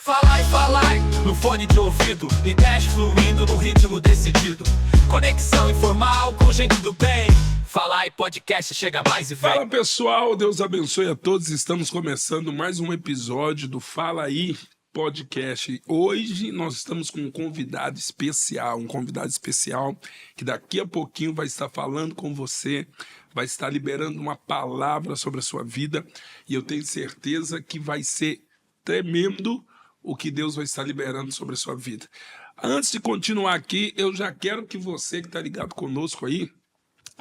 Falar no fone de ouvido, ideias fluindo no ritmo decidido. Conexão informal com gente do bem. Fala aí, podcast, chega mais e vem. Fala pessoal, Deus abençoe a todos. Estamos começando mais um episódio do Fala aí Podcast. Hoje nós estamos com um convidado especial que daqui a pouquinho vai estar falando com você, vai estar liberando uma palavra sobre a sua vida e eu tenho certeza que vai ser tremendo o que Deus vai estar liberando sobre a sua vida. Antes de continuar aqui, eu já quero que você que está ligado conosco aí,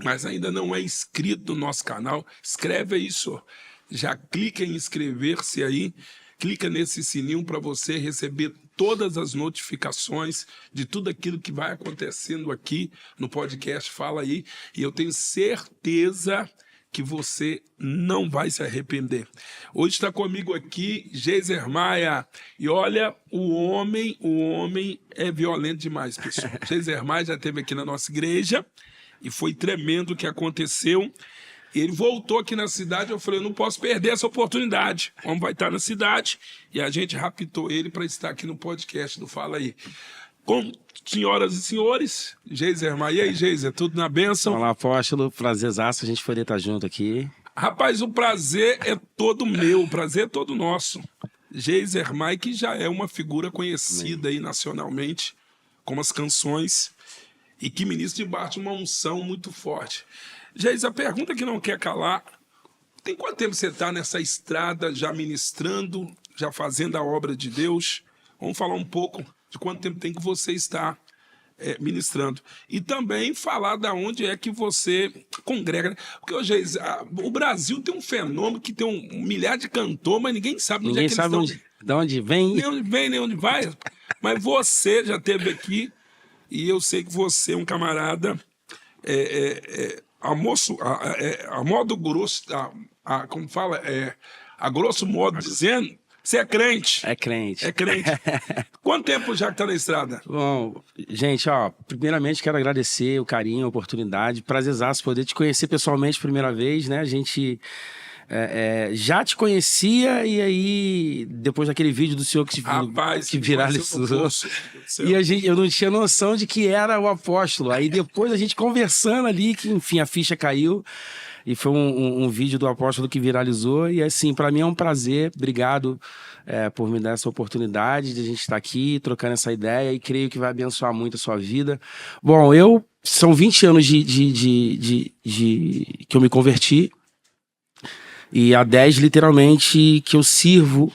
mas ainda não é inscrito no nosso canal, escreve isso, já clica em inscrever-se aí, clica nesse sininho para você receber todas as notificações de tudo aquilo que vai acontecendo aqui no podcast Fala Aí, e eu tenho certeza que você não vai se arrepender. Hoje está comigo aqui Geiser Maia, e olha, o homem é violento demais, pessoal. Geiser Maia já esteve aqui na nossa igreja, e foi tremendo o que aconteceu. Ele voltou aqui na cidade, eu falei, eu não posso perder essa oportunidade. O homem vai estar na cidade, e a gente raptou ele para estar aqui no podcast do Fala Aí. Com senhoras e senhores, Geiser Maia. E aí, Geiser, tudo na bênção? Olá, apóstolo, prazerzaço a gente poder estar junto aqui. Rapaz, o prazer é todo meu, o prazer é todo nosso. Geiser Maia, que já é uma figura conhecida aí nacionalmente, com as canções, e que ministra debaixo de uma unção muito forte. Geiser, a pergunta que não quer calar, tem quanto tempo você está nessa estrada já ministrando, já fazendo a obra de Deus? Vamos falar um pouco de quanto tempo tem que você está ministrando. E também falar da onde é que você congrega. Né? Porque hoje o Brasil tem um fenômeno que tem um milhar de cantores, mas ninguém sabe onde é que sabe eles estão. de onde vem. Nem onde vem, nem onde vai. Mas você já esteve aqui e eu sei que você é um camarada a modo grosso, como fala, a grosso modo dizendo, você é crente. É crente. É crente. Quanto tempo já que tá na estrada? Bom, gente, primeiramente quero agradecer o carinho, a oportunidade, prazerzaço poder te conhecer pessoalmente primeira vez, né? A gente já te conhecia e aí, depois daquele vídeo do senhor que viralizou, e eu não tinha noção de que era o apóstolo. Aí depois a gente conversando ali, que enfim, a ficha caiu. E foi um vídeo do apóstolo que viralizou. E assim, para mim é um prazer. Obrigado por me dar essa oportunidade de a gente estar aqui, trocando essa ideia. E creio que vai abençoar muito a sua vida. Bom, são 20 anos que eu me converti. E há 10, literalmente, que eu sirvo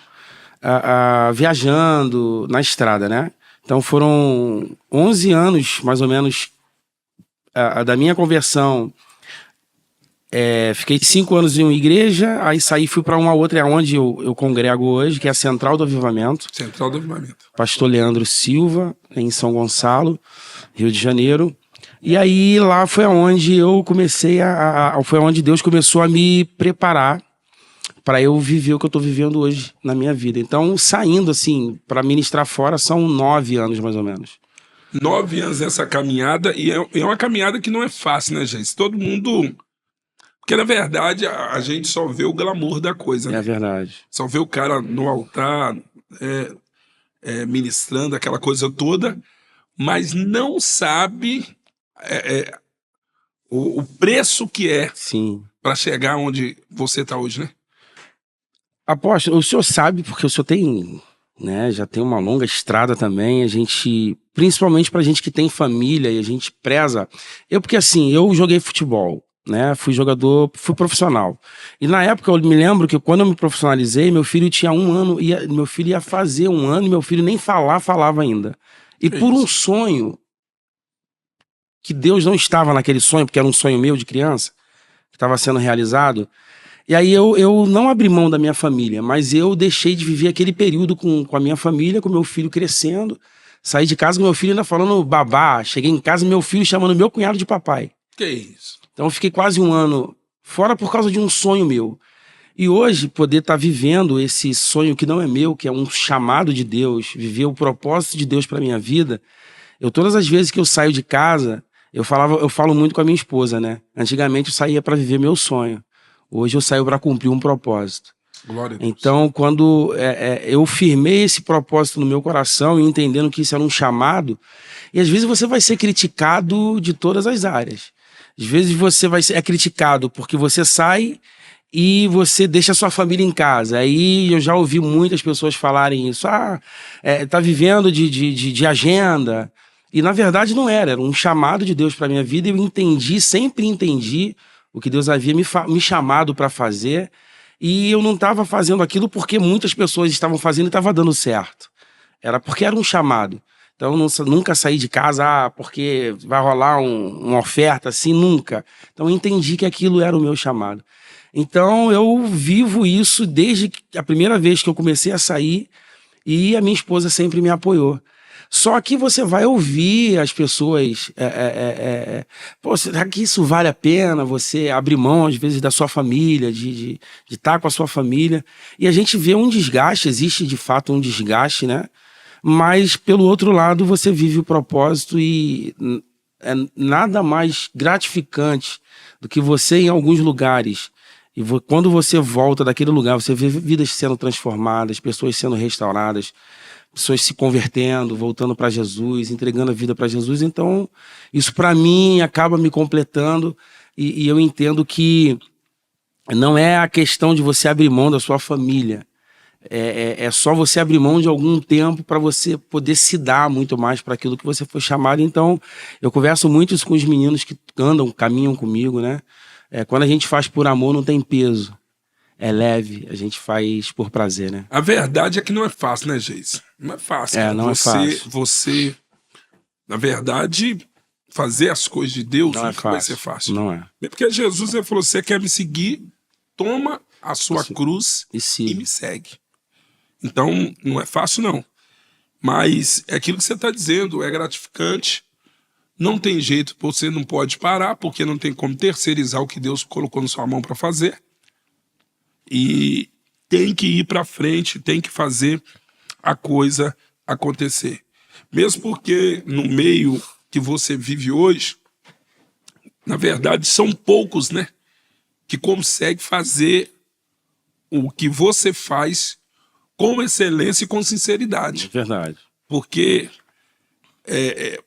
viajando na estrada, né? Então foram 11 anos, mais ou menos, da minha conversão. Fiquei 5 anos em uma igreja, aí saí, fui para uma outra, onde eu congrego hoje, que é a Central do Avivamento. Central do Avivamento. Pastor Leandro Silva, em São Gonçalo, Rio de Janeiro. E aí lá foi onde eu comecei foi onde Deus começou a me preparar para eu viver o que eu estou vivendo hoje na minha vida. Então, saindo assim, para ministrar fora, são 9 anos mais ou menos. 9 anos nessa caminhada, e é uma caminhada que não é fácil, né, gente? Todo mundo... Porque, na verdade, a gente só vê o glamour da coisa, né? É verdade. Só vê o cara no altar, ministrando aquela coisa toda, mas não sabe o preço que é para chegar onde você está hoje, né? Apóstolo, o senhor sabe, porque o senhor tem, né, já tem uma longa estrada também, a gente, principalmente pra gente que tem família e a gente preza. Porque assim, eu joguei futebol, né, fui profissional. E na época eu me lembro que quando eu me profissionalizei, meu filho tinha 1 ano, meu filho ia fazer 1 ano e meu filho nem falava ainda. E por um sonho, que Deus não estava naquele sonho, porque era um sonho meu de criança, que estava sendo realizado. E aí eu não abri mão da minha família, mas eu deixei de viver aquele período com a minha família, com meu filho crescendo. Saí de casa com meu filho ainda falando babá. Cheguei em casa, meu filho chamando meu cunhado de papai. Que isso? Então eu fiquei quase 1 ano fora por causa de um sonho meu. E hoje, poder estar vivendo esse sonho que não é meu, que é um chamado de Deus, viver o propósito de Deus para minha vida, todas as vezes que eu saio de casa, eu falo muito com a minha esposa, né? Antigamente eu saía para viver meu sonho. Hoje eu saio para cumprir um propósito. Glória a Deus. Então, quando eu firmei esse propósito no meu coração e entendendo que isso era um chamado, e às vezes você vai ser criticado de todas as áreas. Às vezes você é criticado porque você sai e você deixa a sua família em casa. Aí eu já ouvi muitas pessoas falarem isso. Tá vivendo de agenda. E na verdade não era um chamado de Deus para minha vida. E eu sempre entendi o que Deus havia me chamado para fazer. E eu não estava fazendo aquilo porque muitas pessoas estavam fazendo e estava dando certo. Era porque era um chamado. Então, eu nunca saí de casa, porque vai rolar uma oferta, assim, nunca. Então, eu entendi que aquilo era o meu chamado. Então, eu vivo isso desde a primeira vez que eu comecei a sair, e a minha esposa sempre me apoiou. Só que você vai ouvir as pessoas... Pô, será que isso vale a pena? Você abrir mão, às vezes, da sua família, de estar com a sua família. E a gente vê um desgaste, existe de fato um desgaste, né? Mas, pelo outro lado, você vive o propósito e é nada mais gratificante do que você, em alguns lugares, e quando você volta daquele lugar, você vê vidas sendo transformadas, pessoas sendo restauradas, pessoas se convertendo, voltando para Jesus, entregando a vida para Jesus. Então, isso para mim acaba me completando e eu entendo que não é a questão de você abrir mão da sua família. É só você abrir mão de algum tempo para você poder se dar muito mais para aquilo que você foi chamado. Então, eu converso muito isso com os meninos que caminham comigo, né? Quando a gente faz por amor, não tem peso. É leve, a gente faz por prazer, né? A verdade é que não é fácil, né, Geis? Não é fácil. Não é fácil. Você, na verdade, fazer as coisas de Deus não nunca vai ser fácil. Não é. Porque Jesus falou, você quer me seguir, toma a sua cruz e me segue. Então, não é fácil, não. Mas é aquilo que você está dizendo, é gratificante. Não tem jeito, você não pode parar, porque não tem como terceirizar o que Deus colocou na sua mão para fazer. E tem que ir para frente, tem que fazer a coisa acontecer. Mesmo porque no meio que você vive hoje, na verdade, são poucos, né, que conseguem fazer o que você faz com excelência e com sinceridade. Verdade. Porque é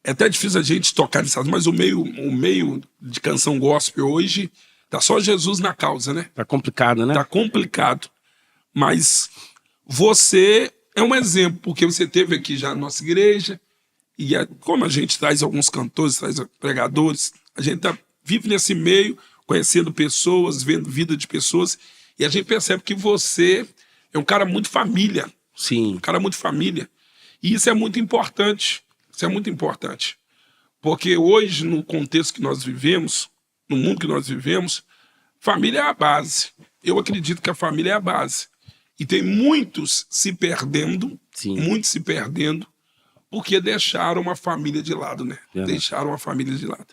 até difícil a gente tocar nisso, mas o meio de canção gospel hoje tá só Jesus na causa, né? Tá complicado, né? Tá complicado. Mas você é um exemplo, porque você esteve aqui já na nossa igreja, e como a gente traz alguns cantores, traz pregadores, a gente vive nesse meio, conhecendo pessoas, vendo vida de pessoas, e a gente percebe que você é um cara muito família. Sim. Um cara muito família. E isso é muito importante. Isso é muito importante. Porque hoje, no contexto que nós vivemos, no mundo que nós vivemos, família é a base. Eu acredito que a família é a base. E tem muitos se perdendo, porque deixaram a família de lado, né? Deixaram a família de lado.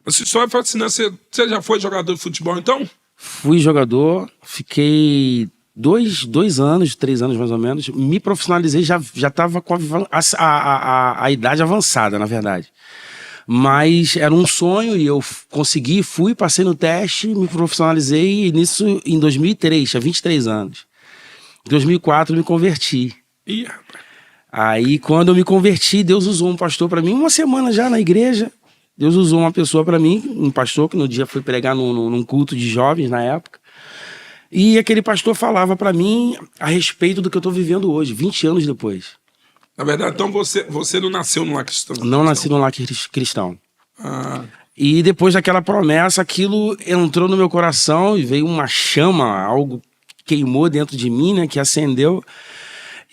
Mas se só é fascinante, você já foi jogador de futebol, então? Fui jogador, fiquei 2 anos, 3 anos mais ou menos, me profissionalizei, já estava com a idade avançada, na verdade. Mas era um sonho e eu consegui, passei no teste, me profissionalizei, e nisso em 2003, tinha 23 anos. Em 2004 me converti. Ih, rapaz. Aí quando eu me converti, Deus usou um pastor para mim, uma semana já na igreja, Deus usou uma pessoa para mim, um pastor que no dia foi pregar num culto de jovens na época. E aquele pastor falava para mim a respeito do que eu estou vivendo hoje, 20 anos depois. Na verdade, então você não nasceu no lar cristão? Não nasci no lar cristão. Ah. E depois daquela promessa, aquilo entrou no meu coração e veio uma chama, algo queimou dentro de mim, né, que acendeu.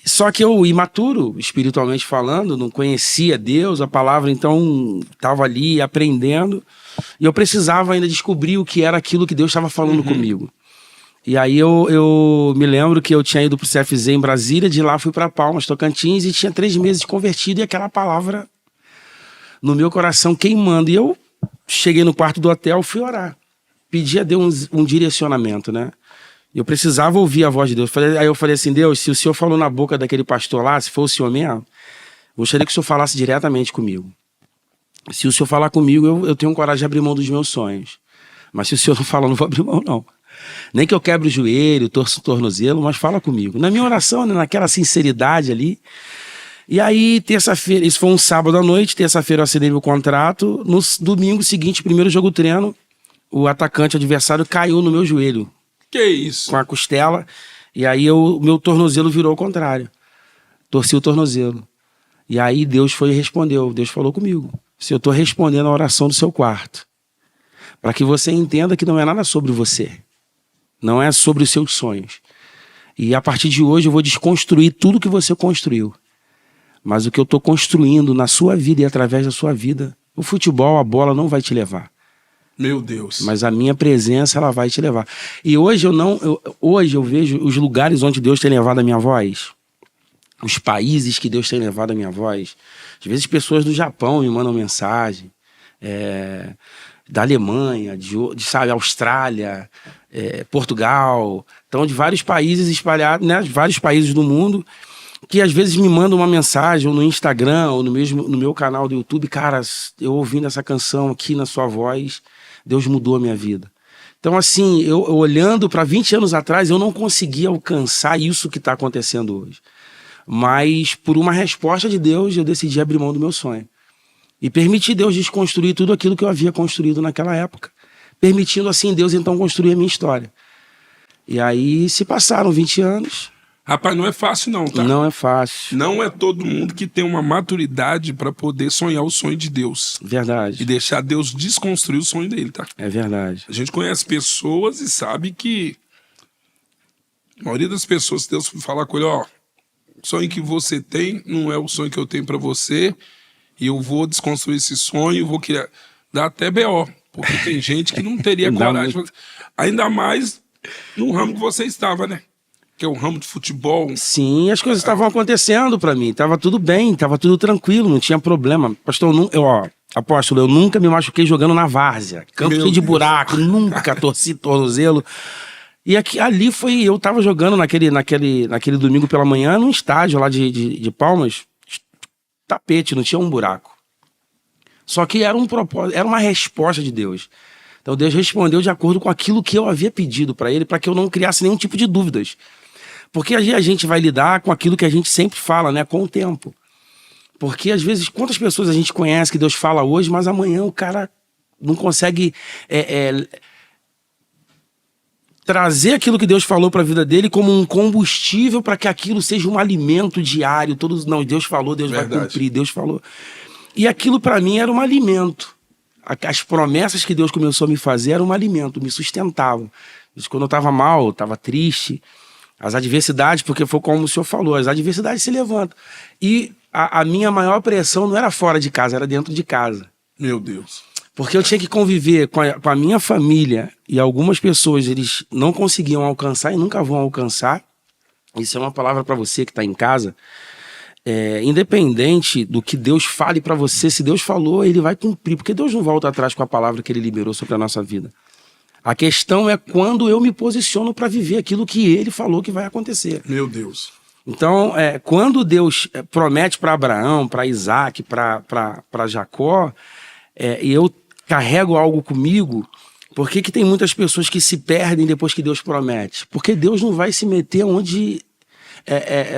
Só que eu, imaturo, espiritualmente falando, não conhecia Deus, a palavra, então estava ali aprendendo. E eu precisava ainda descobrir o que era aquilo que Deus estava falando comigo. E aí eu me lembro que eu tinha ido pro CFZ em Brasília, de lá fui para Palmas, Tocantins, e tinha 3 meses de convertido, e aquela palavra no meu coração queimando. E eu cheguei no quarto do hotel, fui orar. Pedi a Deus um direcionamento, né? Eu precisava ouvir a voz de Deus. Aí eu falei assim, Deus, se o Senhor falou na boca daquele pastor lá, se for o Senhor mesmo, gostaria que o Senhor falasse diretamente comigo. Se o Senhor falar comigo, eu tenho coragem de abrir mão dos meus sonhos. Mas se o Senhor não falar, eu não vou abrir mão, não. Nem que eu quebre o joelho, torço o tornozelo, mas fala comigo. Na minha oração, né, naquela sinceridade ali. E aí, terça-feira, isso foi um sábado à noite, terça-feira eu assinei meu contrato. No domingo seguinte, primeiro jogo treino, o atacante adversário caiu no meu joelho. Que isso? Com a costela. E aí, meu tornozelo virou ao contrário. Torci o tornozelo. E aí, Deus foi e respondeu. Deus falou comigo. Se eu estou respondendo a oração do seu quarto, para que você entenda que não é nada sobre você. Não é sobre os seus sonhos. E a partir de hoje eu vou desconstruir tudo que você construiu. Mas o que eu estou construindo na sua vida e através da sua vida, o futebol, a bola não vai te levar. Meu Deus. Mas a minha presença, ela vai te levar. E hoje hoje eu vejo os lugares onde Deus tem levado a minha voz. Os países que Deus tem levado a minha voz. Às vezes pessoas do Japão me mandam mensagem. Da Alemanha, sabe, Austrália, Portugal. Então, de vários países espalhados, né? Vários países do mundo, que às vezes me mandam uma mensagem, ou no Instagram, ou no meu canal do YouTube. Cara, eu ouvindo essa canção aqui na sua voz, Deus mudou a minha vida. Então, assim, eu olhando para 20 anos atrás, eu não conseguia alcançar isso que está acontecendo hoje. Mas, por uma resposta de Deus, eu decidi abrir mão do meu sonho. E permiti Deus desconstruir tudo aquilo que eu havia construído naquela época. Permitindo, assim, Deus, então, construir a minha história. E aí, se passaram 20 anos... Rapaz, não é fácil não, tá? Não é fácil. Não é todo mundo que tem uma maturidade para poder sonhar o sonho de Deus. Verdade. E deixar Deus desconstruir o sonho dele, tá? É verdade. A gente conhece pessoas e sabe que a maioria das pessoas, se Deus falar com ele, ó, o sonho que você tem não é o sonho que eu tenho para você, e eu vou desconstruir esse sonho, vou criar... Dá até B.O., porque tem gente que não teria coragem. Ainda mais no ramo que você estava, né? Que é o ramo de futebol. Sim, as coisas estavam acontecendo pra mim. Tava tudo bem, tava tudo tranquilo, não tinha problema. Pastor, apóstolo, eu nunca me machuquei jogando na várzea. Campo cheio de buraco, nunca torci tornozelo. E ali foi, eu tava jogando naquele domingo pela manhã, num estádio lá de Palmas, tapete, não tinha um buraco. Só que era um propósito, era uma resposta de Deus. Então Deus respondeu de acordo com aquilo que eu havia pedido pra ele, para que eu não criasse nenhum tipo de dúvidas. Porque a gente vai lidar com aquilo que a gente sempre fala, né? Com o tempo. Porque às vezes, quantas pessoas a gente conhece que Deus fala hoje, mas amanhã o cara não consegue trazer aquilo que Deus falou para a vida dele como um combustível para que aquilo seja um alimento diário. Não, Deus falou, Deus vai cumprir, Deus falou. E aquilo para mim era um alimento. As promessas que Deus começou a me fazer eram um alimento, me sustentavam. Quando eu estava mal, estava triste, as adversidades, porque foi como o senhor falou, as adversidades se levantam. E a minha maior pressão não era fora de casa, era dentro de casa. Meu Deus. Porque eu tinha que conviver com a minha família, e algumas pessoas eles não conseguiam alcançar e nunca vão alcançar. Isso é uma palavra para você que está em casa. Independente do que Deus fale para você, se Deus falou, ele vai cumprir, porque Deus não volta atrás com a palavra que ele liberou sobre a nossa vida. A questão é quando eu me posiciono para viver aquilo que ele falou que vai acontecer. Meu Deus. Então, quando Deus promete para Abraão, para Isaac, para Jacó, e eu carrego algo comigo, por que tem muitas pessoas que se perdem depois que Deus promete? Porque Deus não vai se meter onde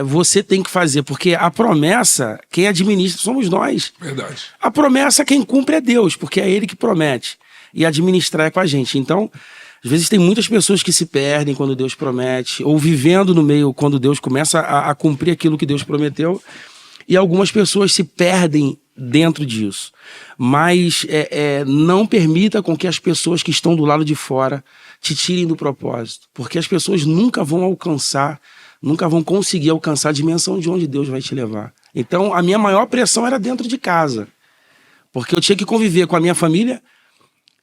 você tem que fazer, porque a promessa, quem administra somos nós. Verdade. A promessa quem cumpre é Deus, porque é ele que promete. E administrar é com a gente. Então, às vezes tem muitas pessoas que se perdem quando Deus promete, ou vivendo no meio quando Deus começa a cumprir aquilo que Deus prometeu, e algumas pessoas se perdem dentro disso. Mas não permita com que as pessoas que estão do lado de fora te tirem do propósito, porque as pessoas nunca vão conseguir alcançar a dimensão de onde Deus vai te levar. Então, a minha maior pressão era dentro de casa, porque eu tinha que conviver com a minha família.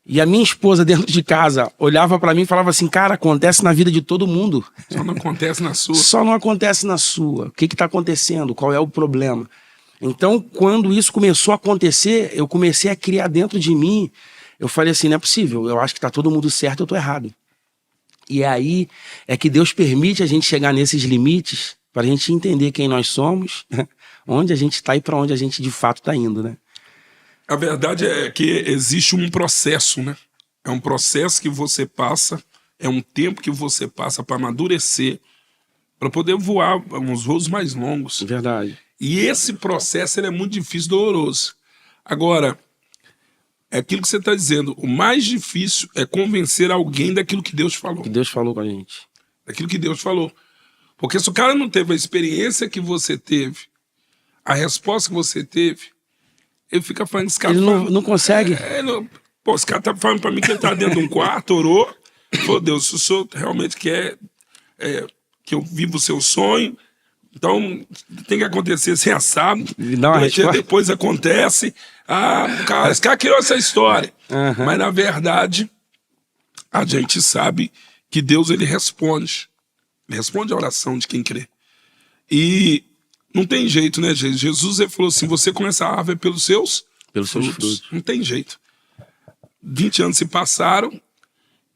E a minha esposa dentro de casa olhava pra mim e falava assim, cara, acontece na vida de todo mundo. Só não acontece na sua. Só não acontece na sua. O que tá acontecendo? Qual é o problema? Então, quando isso começou a acontecer, eu comecei a criar dentro de mim, eu falei assim, não é possível, eu acho que tá todo mundo certo, eu tô errado. E aí é que Deus permite a gente chegar nesses limites pra gente entender quem nós somos, onde a gente tá e pra onde a gente de fato tá indo, né? A verdade é que existe um processo, né? É um processo que você passa É um tempo que você passa para amadurecer, para poder voar uns voos mais longos. Verdade. E esse processo ele é muito difícil, doloroso. Agora, é aquilo que você está dizendo. O mais difícil é convencer alguém daquilo que Deus falou. Que Deus falou com a gente. Daquilo que Deus falou. Porque se o cara não teve a experiência que você teve, a resposta que você teve, ele fica falando... Esse cara ele não consegue. Pô, esse cara tá falando para mim que ele tá dentro de um quarto, orou. Pô, Deus, se o senhor realmente quer que eu viva o seu sonho, então tem que acontecer sem assado. Depois acontece. Esse cara criou essa história. Uhum. Mas na verdade, a gente sabe que Deus ele responde. Ele responde a oração de quem crê. E não tem jeito, né, gente? Jesus ele falou assim: você conhece a árvore pelos seus frutos. Não tem jeito. 20 anos se passaram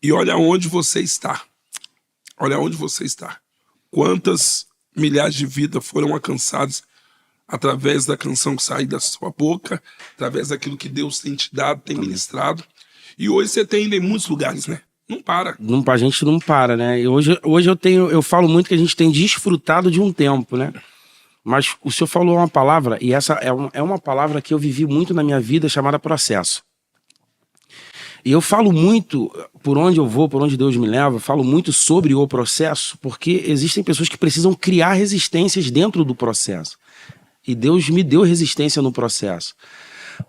e olha onde você está. Olha onde você está. Quantas milhares de vidas foram alcançadas através da canção que sai da sua boca, através daquilo que Deus tem te dado, tem ministrado. E hoje você tem ainda em muitos lugares, né? Não para. A gente não para, né? E hoje eu falo muito que a gente tem desfrutado de um tempo, né? Mas o senhor falou uma palavra, e essa é uma palavra que eu vivi muito na minha vida, chamada processo. E eu falo muito, por onde eu vou, por onde Deus me leva, falo muito sobre o processo, porque existem pessoas que precisam criar resistências dentro do processo. E Deus me deu resistência no processo.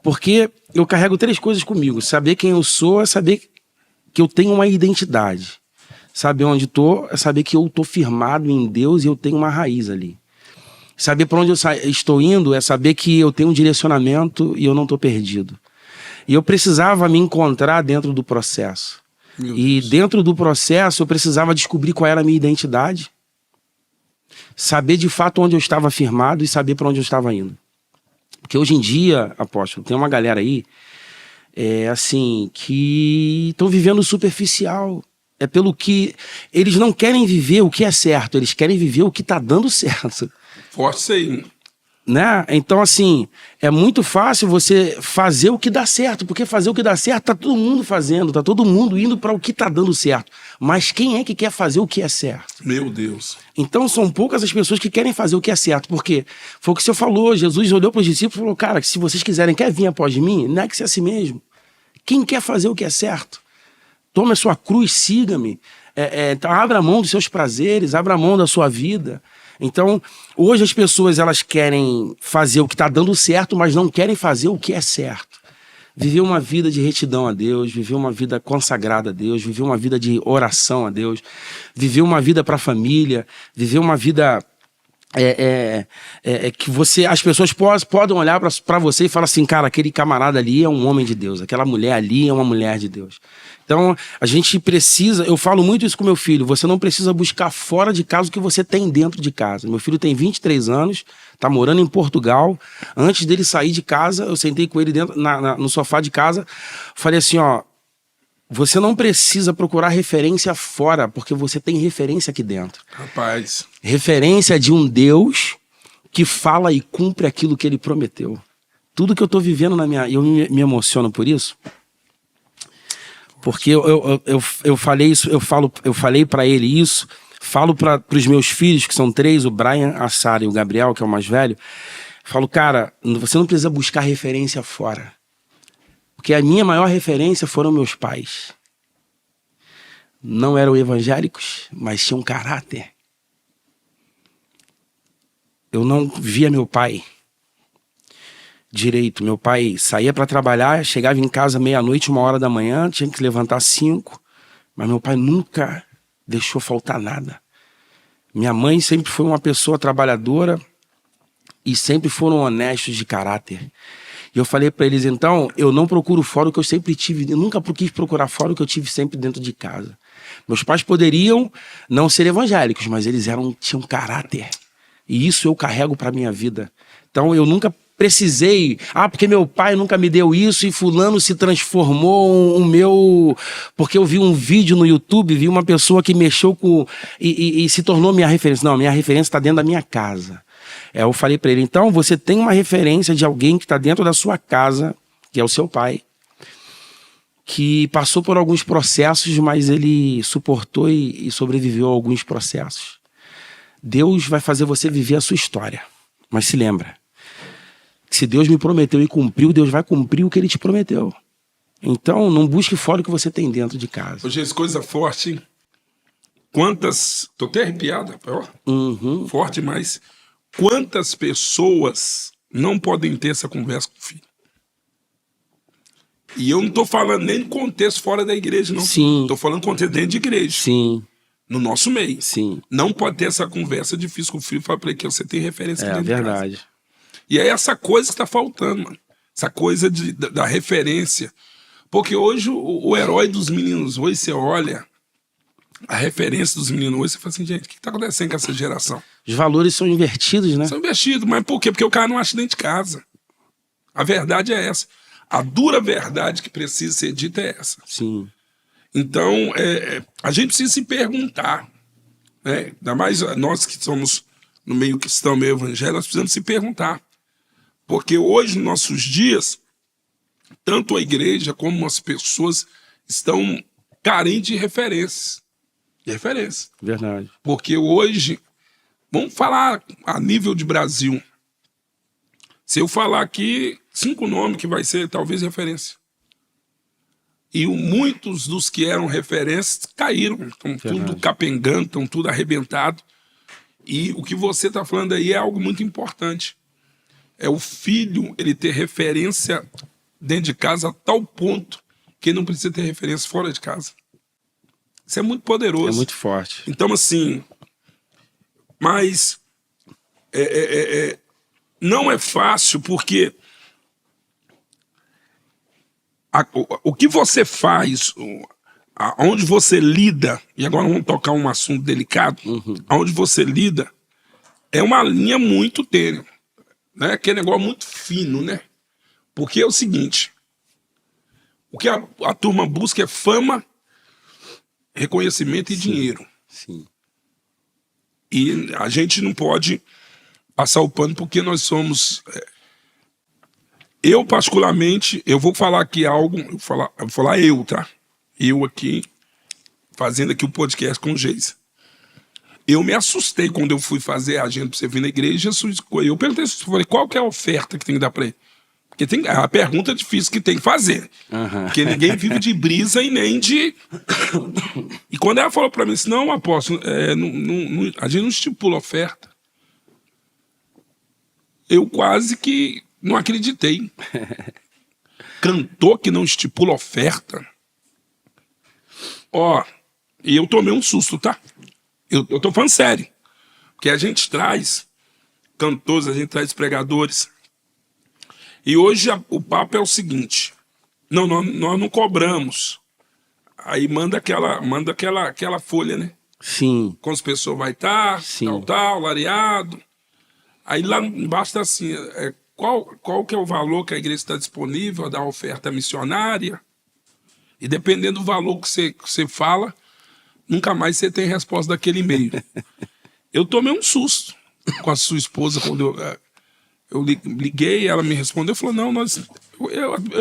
Porque eu carrego 3 coisas comigo. Saber quem eu sou é saber que eu tenho uma identidade. Saber onde estou é saber que eu estou firmado em Deus e eu tenho uma raiz ali. Saber para onde eu estou indo é saber que eu tenho um direcionamento e eu não estou perdido. E eu precisava me encontrar dentro do processo. E dentro do processo eu precisava descobrir qual era a minha identidade. Saber de fato onde eu estava firmado e saber para onde eu estava indo. Porque hoje em dia, apóstolo, tem uma galera aí, assim, que estão vivendo superficial. É pelo que eles não querem viver o que é certo, eles querem viver o que está dando certo. Forte isso aí. Né? Então, assim, é muito fácil você fazer o que dá certo, porque fazer o que dá certo tá todo mundo fazendo, tá todo mundo indo para o que tá dando certo. Mas quem é que quer fazer o que é certo? Meu Deus. Então são poucas as pessoas que querem fazer o que é certo, porque foi o que o senhor falou, Jesus olhou para os discípulos e falou: cara, se vocês quiserem, quer vir após mim, negue-se a si mesmo. Quem quer fazer o que é certo? Tome a sua cruz, siga-me. Abra mão dos seus prazeres, abra mão da sua vida. Então, hoje as pessoas elas querem fazer o que está dando certo, mas não querem fazer o que é certo. Viver uma vida de retidão a Deus, viver uma vida consagrada a Deus, viver uma vida de oração a Deus, viver uma vida para a família, viver uma vida que as pessoas podem olhar para você e falar assim: cara, aquele camarada ali é um homem de Deus, aquela mulher ali é uma mulher de Deus. Então, a gente precisa, eu falo muito isso com meu filho, você não precisa buscar fora de casa o que você tem dentro de casa. Meu filho tem 23 anos, tá morando em Portugal. Antes dele sair de casa, eu sentei com ele no sofá de casa, falei assim, ó, você não precisa procurar referência fora, porque você tem referência aqui dentro. Rapaz. Referência de um Deus que fala e cumpre aquilo que ele prometeu. Tudo que eu tô vivendo eu me emociono por isso. Porque eu falei isso, eu falei para ele isso, falo para os meus filhos, que são 3, o Brian, a Sara e o Gabriel, que é o mais velho, falo, cara, você não precisa buscar referência fora. Porque a minha maior referência foram meus pais. Não eram evangélicos, mas tinham caráter. Eu não via meu pai direito. Meu pai saía para trabalhar, chegava em casa meia-noite, 1h da manhã, tinha que levantar 5, mas meu pai nunca deixou faltar nada. Minha mãe sempre foi uma pessoa trabalhadora e sempre foram honestos de caráter. E eu falei para eles, então, eu não procuro fora o que eu sempre tive, eu nunca quis procurar fora o que eu tive sempre dentro de casa. Meus pais poderiam não ser evangélicos, mas eles tinham caráter. E isso eu carrego para minha vida. Então eu nunca precisei, porque meu pai nunca me deu isso e fulano se transformou porque eu vi um vídeo no YouTube, vi uma pessoa que mexeu com e se tornou minha referência. Não, minha referência está dentro da minha casa. Eu falei para ele, então você tem uma referência de alguém que está dentro da sua casa, que é o seu pai. que passou por alguns processos, mas ele suportou e sobreviveu a alguns processos. Deus vai fazer você viver a sua história. Mas se lembra, que se Deus me prometeu e cumpriu, Deus vai cumprir o que ele te prometeu. Então, não busque fora o que você tem dentro de casa. Hoje, essa coisa forte, hein? Quantas... Tô até arrepiado, ó. Uhum. Forte, mas quantas pessoas não podem ter essa conversa com o filho? E eu não tô falando nem de contexto fora da igreja, não. Sim. Tô falando contexto dentro de igreja. Sim. No nosso meio. Sim. Não pode ter essa conversa difícil com o filho. Fala pra ele que você tem referência aqui dentro de casa. Verdade. E é essa coisa que tá faltando, mano. Essa coisa da referência. Porque hoje o herói dos meninos hoje, você olha a referência dos meninos hoje, você fala assim, gente, o que tá acontecendo com essa geração? Os valores são invertidos, né? São investidos, mas por quê? Porque o cara não acha dentro de casa. A verdade é essa. A dura verdade que precisa ser dita é essa. Sim. Então, a gente precisa se perguntar, né? Ainda mais nós que somos no meio cristão, meio evangélico, nós precisamos se perguntar. Porque hoje, nos nossos dias, tanto a igreja como as pessoas estão carentes de referências. De referência. Verdade. Porque hoje, vamos falar a nível de Brasil. Se eu falar aqui 5 nomes que vai ser talvez referência. E muitos dos que eram referências caíram. Estão tudo capengando, estão tudo arrebentado. E o que você está falando aí é algo muito importante. É o filho, ele ter referência dentro de casa a tal ponto que ele não precisa ter referência fora de casa. Isso é muito poderoso. É muito forte. Então, assim, mas não é fácil porque o que você faz, onde você lida, e agora vamos tocar um assunto delicado, onde você lida, é uma linha muito tênue, né? Que é um negócio muito fino, né? Porque é o seguinte, o que a turma busca é fama, reconhecimento e dinheiro. Sim. E a gente não pode passar o pano porque nós somos... Eu, particularmente, eu vou falar aqui algo, eu vou falar eu, tá? Eu aqui, fazendo aqui o podcast com o Geisa. Eu me assustei quando eu fui fazer a agenda para você vir na igreja. Eu perguntei, falei, qual que é a oferta que tem que dar para ele? Porque tem a pergunta difícil que tem que fazer. Porque ninguém vive de brisa e nem de... E quando ela falou para mim assim, não, apóstolo, a gente não estipula oferta. Eu quase que não acreditei. Cantor que não estipula oferta. Ó, e eu tomei um susto, tá? Eu tô falando sério. Porque a gente traz cantores, a gente traz pregadores. E hoje o papo é o seguinte. Não, nós não cobramos. Aí manda aquela folha, né? Sim. Quantas pessoas vai estar, tal, lareado. Aí lá embaixo tá assim, qual que é o valor que a igreja está disponível a dar oferta missionária? E dependendo do valor que você fala, nunca mais você tem resposta daquele e-mail. Eu tomei um susto com a sua esposa quando eu liguei, ela me respondeu, falou, não,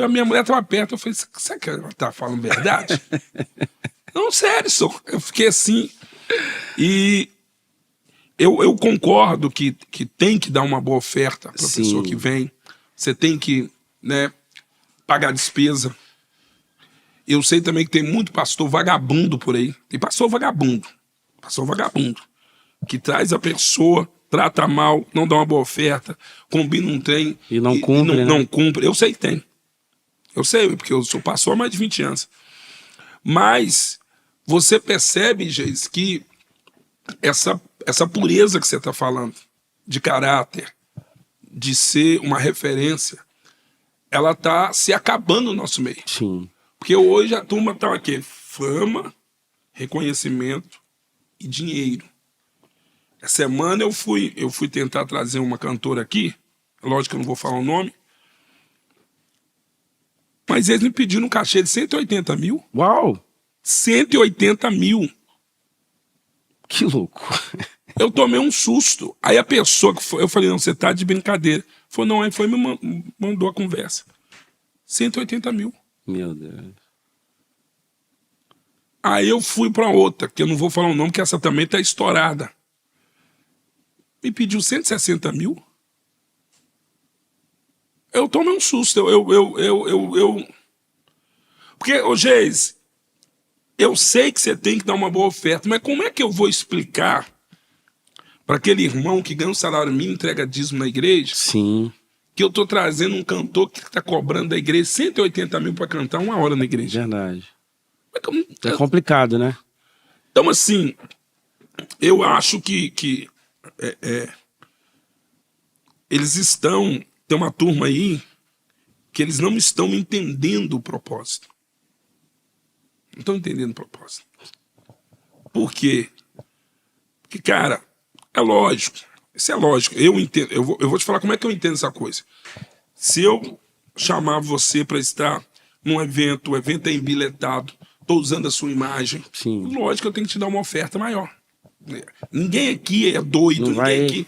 a minha mulher estava perto. Eu falei, será que ela está falando verdade? Não, sério, só. Eu fiquei assim. E eu concordo que tem que dar uma boa oferta para a pessoa que vem. Você tem que, né, pagar despesa. Eu sei também que tem muito pastor vagabundo por aí. Tem pastor vagabundo, que traz a pessoa, trata mal, não dá uma boa oferta, combina um trem e não cumpre, não cumpre. Eu sei que tem. Eu sei, porque eu sou pastor há mais de 20 anos. Mas você percebe, Geis, que essa pureza que você está falando, de caráter, de ser uma referência, ela está se acabando no nosso meio. Sim. Porque hoje a turma está aqui, fama, reconhecimento e dinheiro. Essa semana eu fui tentar trazer uma cantora aqui, lógico que eu não vou falar o nome, mas eles me pediram um cachê de 180 mil. Uau! 180 mil. Que louco. Eu tomei um susto. Aí a pessoa que foi, eu falei, não, você tá de brincadeira. Falou, não, aí foi me mandou a conversa. 180 mil. Meu Deus. Aí eu fui pra outra, que eu não vou falar o nome, que essa também tá estourada. Me pediu 160 mil. Eu tomei um susto. Porque, ô Geis, eu sei que você tem que dar uma boa oferta, mas como é que eu vou explicar para aquele irmão que ganha um salário mínimo, entrega dízimo na igreja, Sim. que eu tô trazendo um cantor que tá cobrando da igreja 180 mil para cantar 1 hora na igreja? Verdade. É É complicado, né? Então, assim, eu acho que eles estão... Tem uma turma aí que eles não estão entendendo o propósito. Não estão entendendo o propósito. Por quê? Porque, cara, é lógico. Isso é lógico. Eu entendo. Eu vou te falar como é que eu entendo essa coisa. Se eu chamar você para estar num evento, o evento é embiletado, estou usando a sua imagem, Sim. lógico que eu tenho que te dar uma oferta maior. Ninguém aqui é doido, Não ninguém vai... aqui...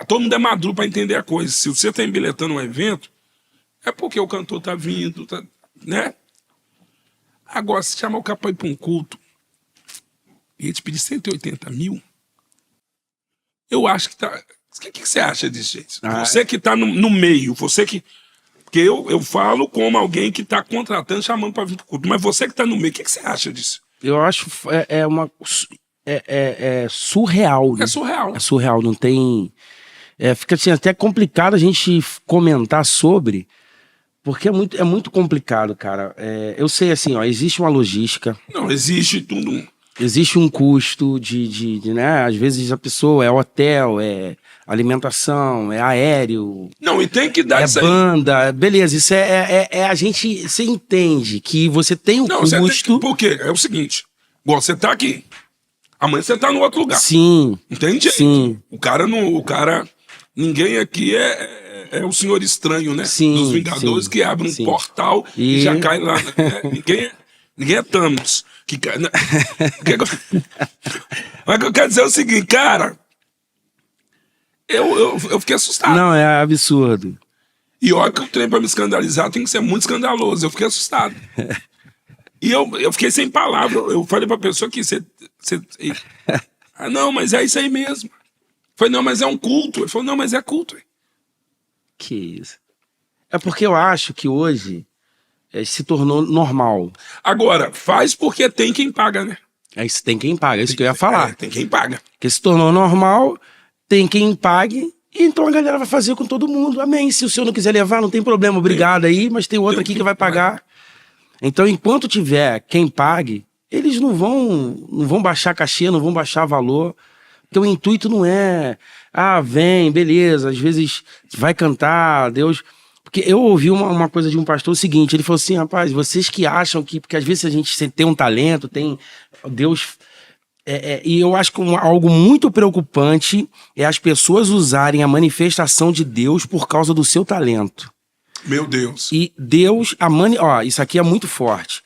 Todo mundo é maduro para entender a coisa. Se você está embiletando um evento, é porque o cantor tá vindo, né? Agora, se chamar o cara para ir para um culto e ele te pedir 180 mil, eu acho que tá... O que você acha disso, gente? Você que tá no meio, você que... Porque eu falo como alguém que tá contratando, chamando para vir para o culto, mas você que tá no meio, o que você acha disso? Eu acho surreal. Né? É surreal. É surreal, não tem... fica assim, até complicado a gente comentar sobre, porque é muito complicado, cara. Eu sei assim, ó, existe uma logística. Não, existe tudo. Existe um custo né? Às vezes a pessoa é hotel, é alimentação, é aéreo. Não, e tem que dar isso aí. Banda, beleza, isso a gente... Você entende que você tem um custo... Por quê? É o seguinte, igual você tá aqui, amanhã você tá no outro lugar. Sim. Entende? Sim. O cara, ninguém aqui é o senhor estranho, né? Sim, dos Vingadores, sim, que abre um sim. portal e já cai lá. Né? Ninguém é Thanos. Mas o que eu quero dizer é o seguinte, cara, eu fiquei assustado. Não, é absurdo. E olha que o trem pra me escandalizar tem que ser muito escandaloso. Eu fiquei assustado. E eu fiquei sem palavra. Eu falei pra pessoa que não, mas é isso aí mesmo. Eu falei, não, mas é um culto. Ele falou, não, mas é culto. Que isso. É porque eu acho que hoje se tornou normal. Agora, faz porque tem quem paga, né? Isso tem quem paga, é isso que eu ia falar. Tem quem paga. Porque se tornou normal, tem quem pague, e então a galera vai fazer com todo mundo. Amém. Se o senhor não quiser levar, não tem problema, obrigado aí, mas tem outro aqui que vai pagar. Então, enquanto tiver quem pague, eles não vão baixar cachê, não vão baixar valor. Porque o intuito não é, vem, beleza, às vezes vai cantar, Deus... Porque eu ouvi uma coisa de um pastor, o seguinte, ele falou assim, rapaz, vocês que acham que... Porque às vezes a gente tem um talento, tem... Deus... e eu acho que algo muito preocupante é as pessoas usarem a manifestação de Deus por causa do seu talento. Meu Deus. E Deus... isso aqui é muito forte.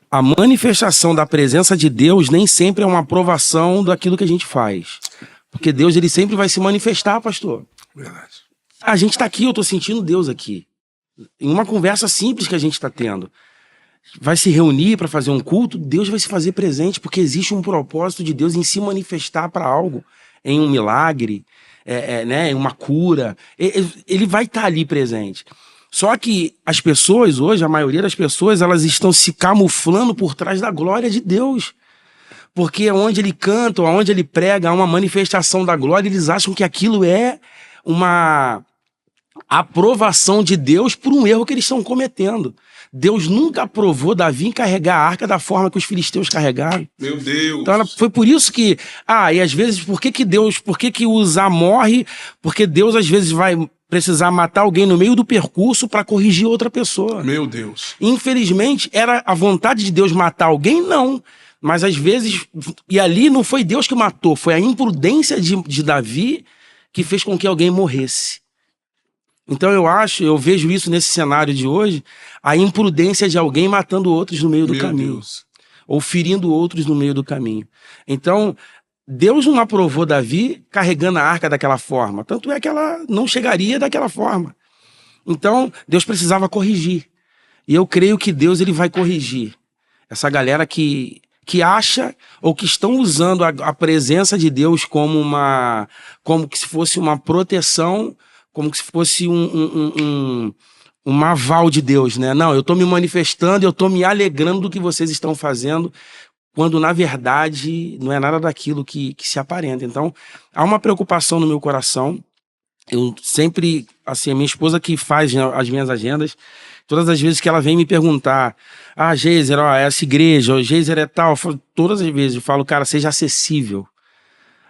A manifestação da presença de Deus nem sempre é uma aprovação daquilo que a gente faz. Porque Deus, ele sempre vai se manifestar, pastor. Verdade. A gente tá aqui, eu tô sentindo Deus aqui. Em uma conversa simples que a gente tá tendo. Vai se reunir para fazer um culto, Deus vai se fazer presente, porque existe um propósito de Deus em se manifestar para algo. Em um milagre, né, em uma cura. Ele vai estar ali presente. Só que as pessoas hoje, a maioria das pessoas, elas estão se camuflando por trás da glória de Deus. Porque onde ele canta, onde ele prega, há uma manifestação da glória, eles acham que aquilo é uma aprovação de Deus por um erro que eles estão cometendo. Deus nunca aprovou Davi em carregar a arca da forma que os filisteus carregaram. Meu Deus. Então foi por isso que... e às vezes, por que Uzá morre? Porque Deus às vezes vai precisar matar alguém no meio do percurso para corrigir outra pessoa. Meu Deus. Infelizmente, era a vontade de Deus matar alguém? Não. Mas às vezes... E ali não foi Deus que matou, foi a imprudência de Davi que fez com que alguém morresse. Então eu vejo isso nesse cenário de hoje, a imprudência de alguém matando outros no meio do caminho. Deus. Ou ferindo outros no meio do caminho. Então, Deus não aprovou Davi carregando a arca daquela forma. Tanto é que ela não chegaria daquela forma. Então, Deus precisava corrigir. E eu creio que Deus ele vai corrigir essa galera que que acha ou que estão usando a presença de Deus como que se fosse uma proteção, como que se fosse um aval de Deus, né? Não, eu estou me manifestando, eu estou me alegrando do que vocês estão fazendo, quando na verdade não é nada daquilo que se aparenta. Então, há uma preocupação no meu coração. Eu sempre, assim, a minha esposa que faz, né, as minhas agendas, todas as vezes que ela vem me perguntar, Geiser, ó, essa igreja, o Geiser é tal, todas as vezes eu falo, cara, seja acessível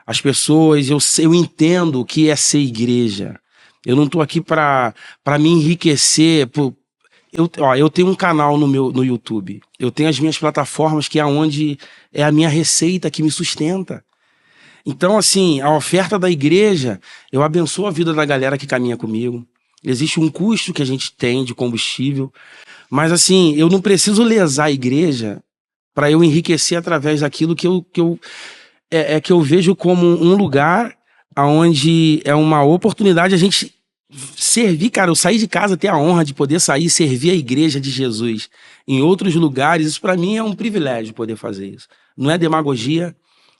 às pessoas, eu entendo o que é ser igreja. Eu não tô aqui para me enriquecer. Eu tenho um canal no YouTube, eu tenho as minhas plataformas que é onde é a minha receita que me sustenta. Então, assim, a oferta da igreja, eu abençoo a vida da galera que caminha comigo. Existe um custo que a gente tem de combustível, mas assim, eu não preciso lesar a igreja para eu enriquecer através daquilo que eu vejo como um lugar onde é uma oportunidade a gente servir, cara. Eu saí de casa, ter a honra de poder sair e servir a igreja de Jesus em outros lugares, isso para mim é um privilégio poder fazer isso. Não é demagogia,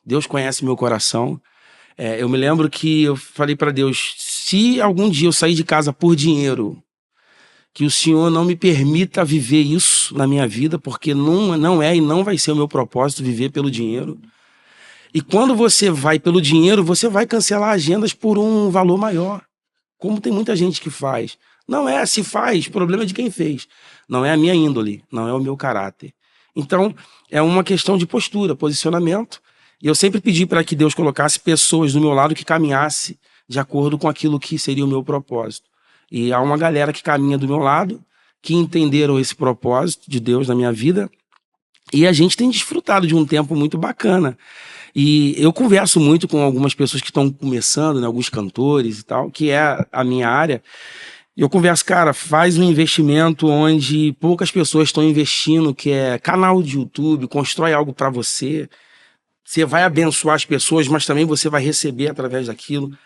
Deus conhece meu coração. Eu me lembro que eu falei para Deus, se algum dia eu sair de casa por dinheiro, que o Senhor não me permita viver isso na minha vida, porque não é e não vai ser o meu propósito viver pelo dinheiro. E quando você vai pelo dinheiro, você vai cancelar agendas por um valor maior, como tem muita gente que faz. Não é, se faz, problema é de quem fez. Não é a minha índole, não é o meu caráter. Então, é uma questão de postura, posicionamento. E eu sempre pedi para que Deus colocasse pessoas do meu lado que caminhasse de acordo com aquilo que seria o meu propósito. E há uma galera que caminha do meu lado, que entenderam esse propósito de Deus na minha vida, e a gente tem desfrutado de um tempo muito bacana. E eu converso muito com algumas pessoas que estão começando, né, alguns cantores e tal, que é a minha área. E eu converso, cara, faz um investimento onde poucas pessoas estão investindo, que é canal de YouTube, constrói algo para você. Você vai abençoar as pessoas, mas também você vai receber através daquilo,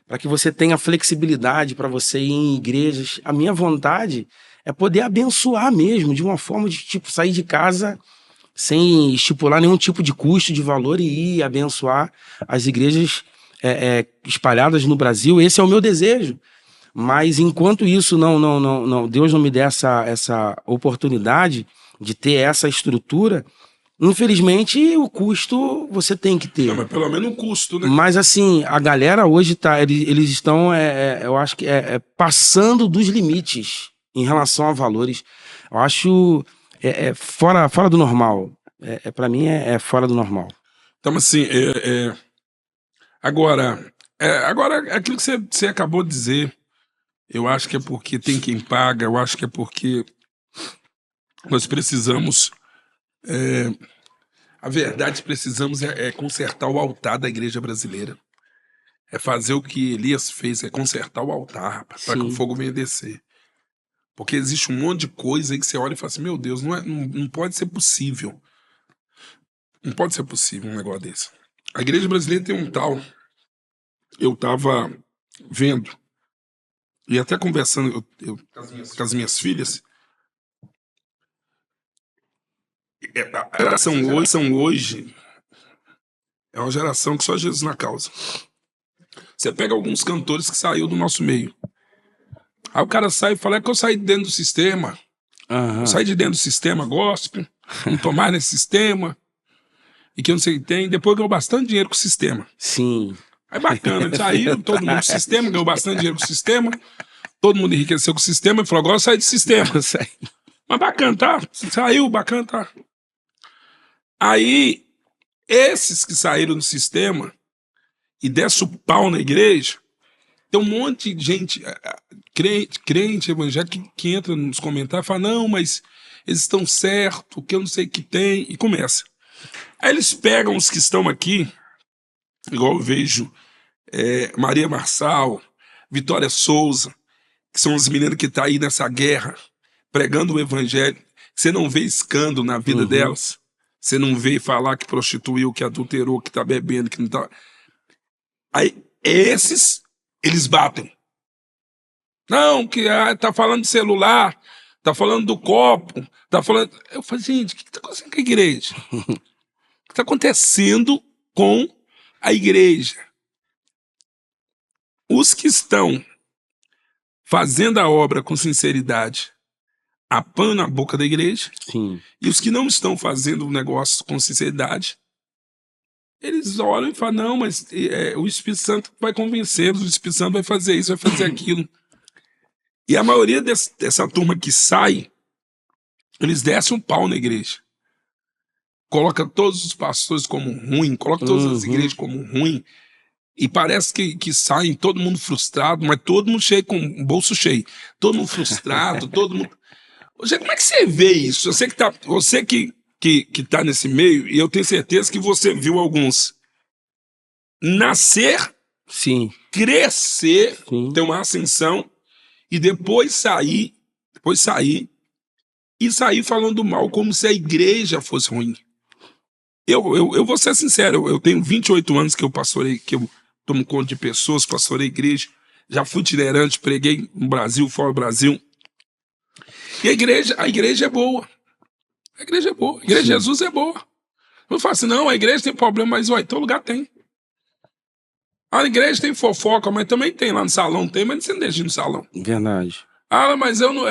para que você tenha flexibilidade para você ir em igrejas. A minha vontade é poder abençoar mesmo, de uma forma de tipo sair de casa sem estipular nenhum tipo de custo, de valor, e ir abençoar as igrejas espalhadas no Brasil. Esse é o meu desejo. Mas enquanto isso, Deus não me der essa oportunidade de ter essa estrutura, infelizmente, o custo você tem que ter. Não, mas pelo menos o custo, né? Mas assim, a galera hoje eles estão, eu acho que passando dos limites em relação a valores. Eu acho fora do normal. Para mim é fora do normal. Então, assim, agora, aquilo que você acabou de dizer, eu acho que é porque tem quem paga, eu acho que é porque nós precisamos... a verdade, precisamos consertar o altar da igreja brasileira. É fazer o que Elias fez, é consertar o altar, para que o fogo venha descer. Porque existe um monte de coisa aí que você olha e fala assim, meu Deus, não pode ser possível. Não pode ser possível um negócio desse. A igreja brasileira tem um tal... Eu tava vendo, e até conversando com as minhas filhas, a geração hoje é uma geração que só Jesus na causa. Você pega alguns cantores que saiu do nosso meio. Aí o cara sai e fala, que eu saí de dentro do sistema. Uhum. Eu saí de dentro do sistema gospel, não tô mais nesse sistema, e que eu não sei o que tem. Depois ganhou bastante dinheiro com o sistema. Sim. Aí bacana, saiu todo mundo do sistema, ganhou bastante dinheiro com o sistema, todo mundo enriqueceu com o sistema, e falou, agora eu saí do sistema. Mas bacana, tá? Saiu, bacana, tá? Aí, esses que saíram do sistema e desce o pau na igreja, tem um monte de gente, crente evangélico, que entra nos comentários e fala, não, mas eles estão certos, que eu não sei o que tem, e começa. Aí eles pegam os que estão aqui, igual eu vejo Maria Marçal, Vitória Souza, que são as meninas que estão aí nessa guerra, pregando o evangelho. Você não vê escândalo na vida delas. Você não vê falar que prostituiu, que adulterou, que tá bebendo, que não tá... Aí, esses, eles batem. Não, que tá falando de celular, tá falando do copo, tá falando... Eu falei, gente, o que tá acontecendo com a igreja? que está acontecendo com a igreja. Os que estão fazendo a obra com sinceridade apanham na boca da igreja, Sim. e os que não estão fazendo o negócio com sinceridade, eles olham e falam, não, mas o Espírito Santo vai convencê-los, o Espírito Santo vai fazer isso, vai fazer aquilo. E a maioria dessa turma que sai, eles descem um pau na igreja. Coloca todos os pastores como ruim, coloca todas as igrejas como ruim, e parece que saem todo mundo frustrado, mas todo mundo cheio, com o bolso cheio. Todo mundo frustrado, todo mundo... Como é que você vê isso? Você que tá nesse meio, e eu tenho certeza que você viu alguns nascer, Sim. crescer, Sim. ter uma ascensão, e depois sair falando mal, como se a igreja fosse ruim. Eu vou ser sincero, eu tenho 28 anos que eu pastorei, que eu tomo conta de pessoas, pastorei igreja, já fui itinerante, preguei no Brasil, fora do Brasil. E a igreja é boa. A igreja é boa. A igreja de Jesus é boa. Eu falo assim, não, a igreja tem problema, mas ué, todo lugar tem. A igreja tem fofoca, mas também tem lá no salão, tem, mas você não deixa ir no salão. Verdade. Ah, mas eu não...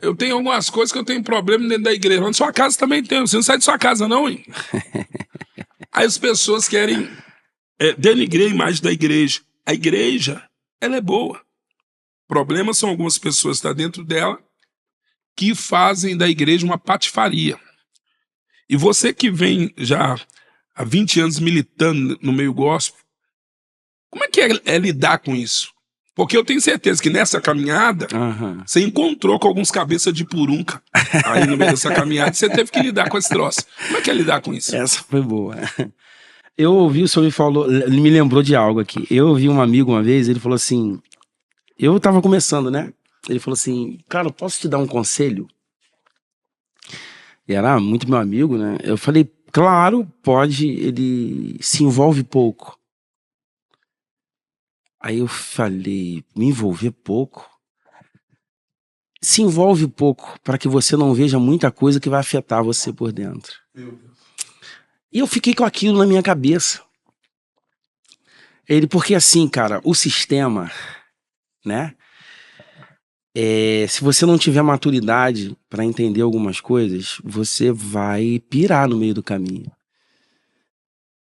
eu tenho algumas coisas que eu tenho problema dentro da igreja. Mas na sua casa também tem. Você não sai de sua casa, não, hein? Aí as pessoas querem denigrar a imagem da igreja. A igreja, ela é boa. O problema são algumas pessoas que estão dentro dela que fazem da igreja uma patifaria. E você que vem já há 20 anos militando no meio gospel, como é que é lidar com isso? Porque eu tenho certeza que nessa caminhada, você encontrou com alguns cabeças de purunca aí no meio dessa caminhada, e você teve que lidar com esse troço. Como é que é lidar com isso? Essa foi boa. Eu ouvi, o senhor me falou, ele me lembrou de algo aqui. Eu ouvi um amigo uma vez, ele falou assim, eu tava começando, né? Ele falou assim, cara, posso te dar um conselho? E era muito meu amigo, né? Eu falei, claro, pode, ele se envolve pouco. Aí eu falei, me envolver pouco? Se envolve pouco, para que você não veja muita coisa que vai afetar você por dentro. Meu Deus. E eu fiquei com aquilo na minha cabeça. Porque assim, cara, o sistema, né? Se você não tiver maturidade para entender algumas coisas, você vai pirar no meio do caminho.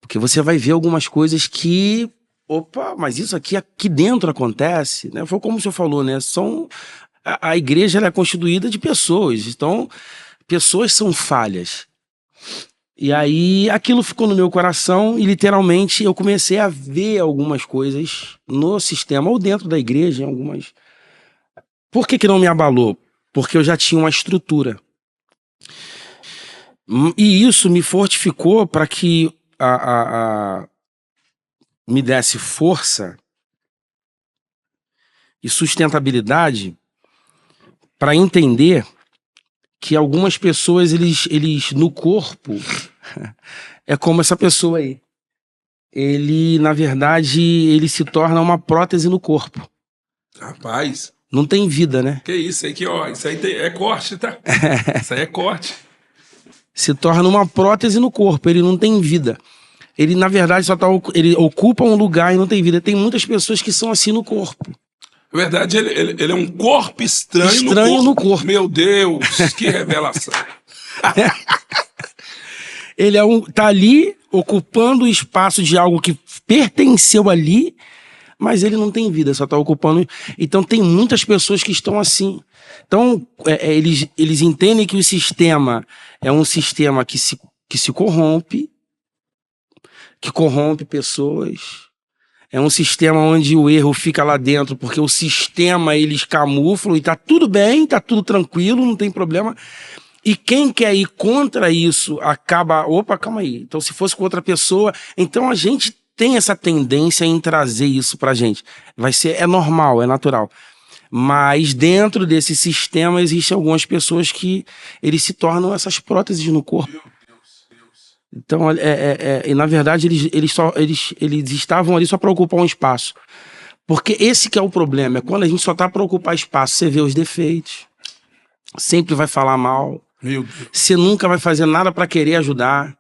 Porque você vai ver algumas coisas que... Opa, mas isso aqui dentro acontece, né? Foi como o senhor falou, né? A igreja ela é constituída de pessoas, então pessoas são falhas. E aí aquilo ficou no meu coração e literalmente eu comecei a ver algumas coisas no sistema ou dentro da igreja, algumas. Por que não me abalou? Porque eu já tinha uma estrutura. E isso me fortificou para que me desse força e sustentabilidade para entender que algumas pessoas, eles no corpo, é como essa pessoa aí. Ele, na verdade, ele se torna uma prótese no corpo. Rapaz. Não tem vida, né? Que isso aí, isso aí é corte, tá? Isso aí é corte. Se torna uma prótese no corpo, ele não tem vida. Ele, na verdade, ele ocupa um lugar e não tem vida. Tem muitas pessoas que são assim no corpo. Na verdade, ele é um corpo estranho no corpo. Meu Deus, que revelação. Ele tá ali, ocupando o espaço de algo que pertenceu ali, mas ele não tem vida, só tá ocupando... Então, tem muitas pessoas que estão assim. Então, eles entendem que o sistema é um sistema que se corrompe, que corrompe pessoas. É um sistema onde o erro fica lá dentro, porque o sistema eles camuflam e tá tudo bem, tá tudo tranquilo, não tem problema. E quem quer ir contra isso acaba... Opa, calma aí. Então, se fosse com outra pessoa... Então, a gente tem essa tendência em trazer isso pra gente. É normal, é natural. Mas dentro desse sistema existem algumas pessoas que eles se tornam essas próteses no corpo. Então, e na verdade, eles estavam ali só para ocupar um espaço. Porque esse que é o problema, é quando a gente só tá para ocupar espaço, você vê os defeitos, sempre vai falar mal, Meu Deus. você nunca vai fazer nada para querer ajudar,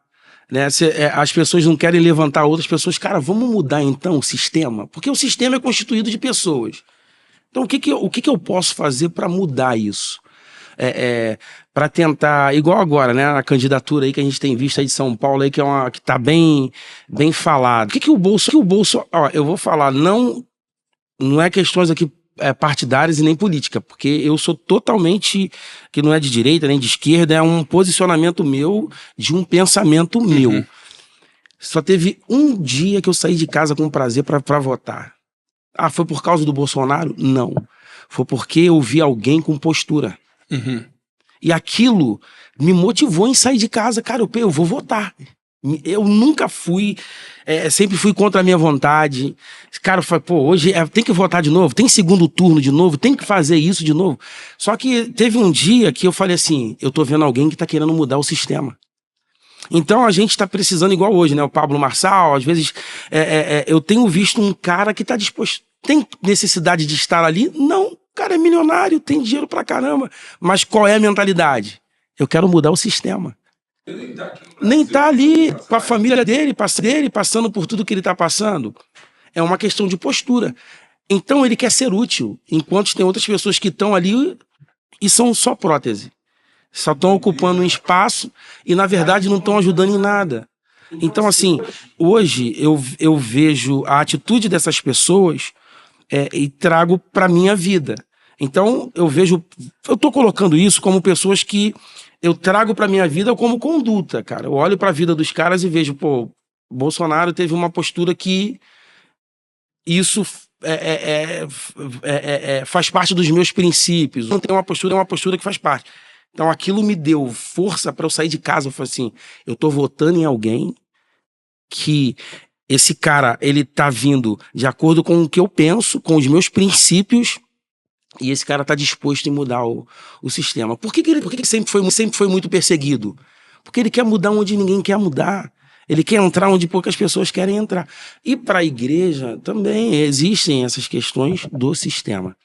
né? As pessoas não querem levantar outras pessoas. Cara, vamos mudar então o sistema? Porque o sistema é constituído de pessoas. Então, o que eu posso fazer para mudar isso? Para tentar, igual agora, né? A candidatura aí que a gente tem visto aí de São Paulo, aí, que tá bem falado. O que o Bolso... Ó, eu vou falar, não é questões aqui partidárias e nem política, porque eu sou totalmente, que não é de direita nem de esquerda, é um posicionamento meu, de um pensamento meu. Só teve um dia que eu saí de casa com prazer para votar. Ah, foi por causa do Bolsonaro? Não. Foi porque eu vi alguém com postura. E aquilo me motivou em sair de casa. Cara, eu vou votar. Eu nunca fui, sempre fui contra a minha vontade. Cara, eu falei, pô, hoje tem que votar de novo, tem segundo turno de novo, tem que fazer isso de novo. Só que teve um dia que eu falei assim, eu tô vendo alguém que tá querendo mudar o sistema. Então a gente tá precisando, igual hoje, né? O Pablo Marçal, às vezes eu tenho visto um cara que tá disposto. Tem necessidade de estar ali? Não, o cara é milionário, tem dinheiro pra caramba. Mas qual é a mentalidade? Eu quero mudar o sistema. Nem tá ali com a família dele, passando por tudo que ele tá passando. É uma questão de postura. Então ele quer ser útil, enquanto tem outras pessoas que estão ali e são só prótese. Só estão ocupando um espaço e, na verdade, não estão ajudando em nada. Então, assim, hoje eu vejo a atitude dessas pessoas e trago para minha vida. Então, eu tô colocando isso como pessoas que eu trago para minha vida como conduta, cara. Eu olho para a vida dos caras e vejo, pô, Bolsonaro teve uma postura que isso faz parte dos meus princípios. Não tem uma postura, é uma postura que faz parte. Então aquilo me deu força para eu sair de casa. Eu falei assim, eu tô votando em alguém que esse cara, ele tá vindo de acordo com o que eu penso, com os meus princípios, e esse cara tá disposto em mudar o sistema. Por que ele sempre foi muito perseguido? Porque ele quer mudar onde ninguém quer mudar. Ele quer entrar onde poucas pessoas querem entrar. E para a igreja também existem essas questões do sistema.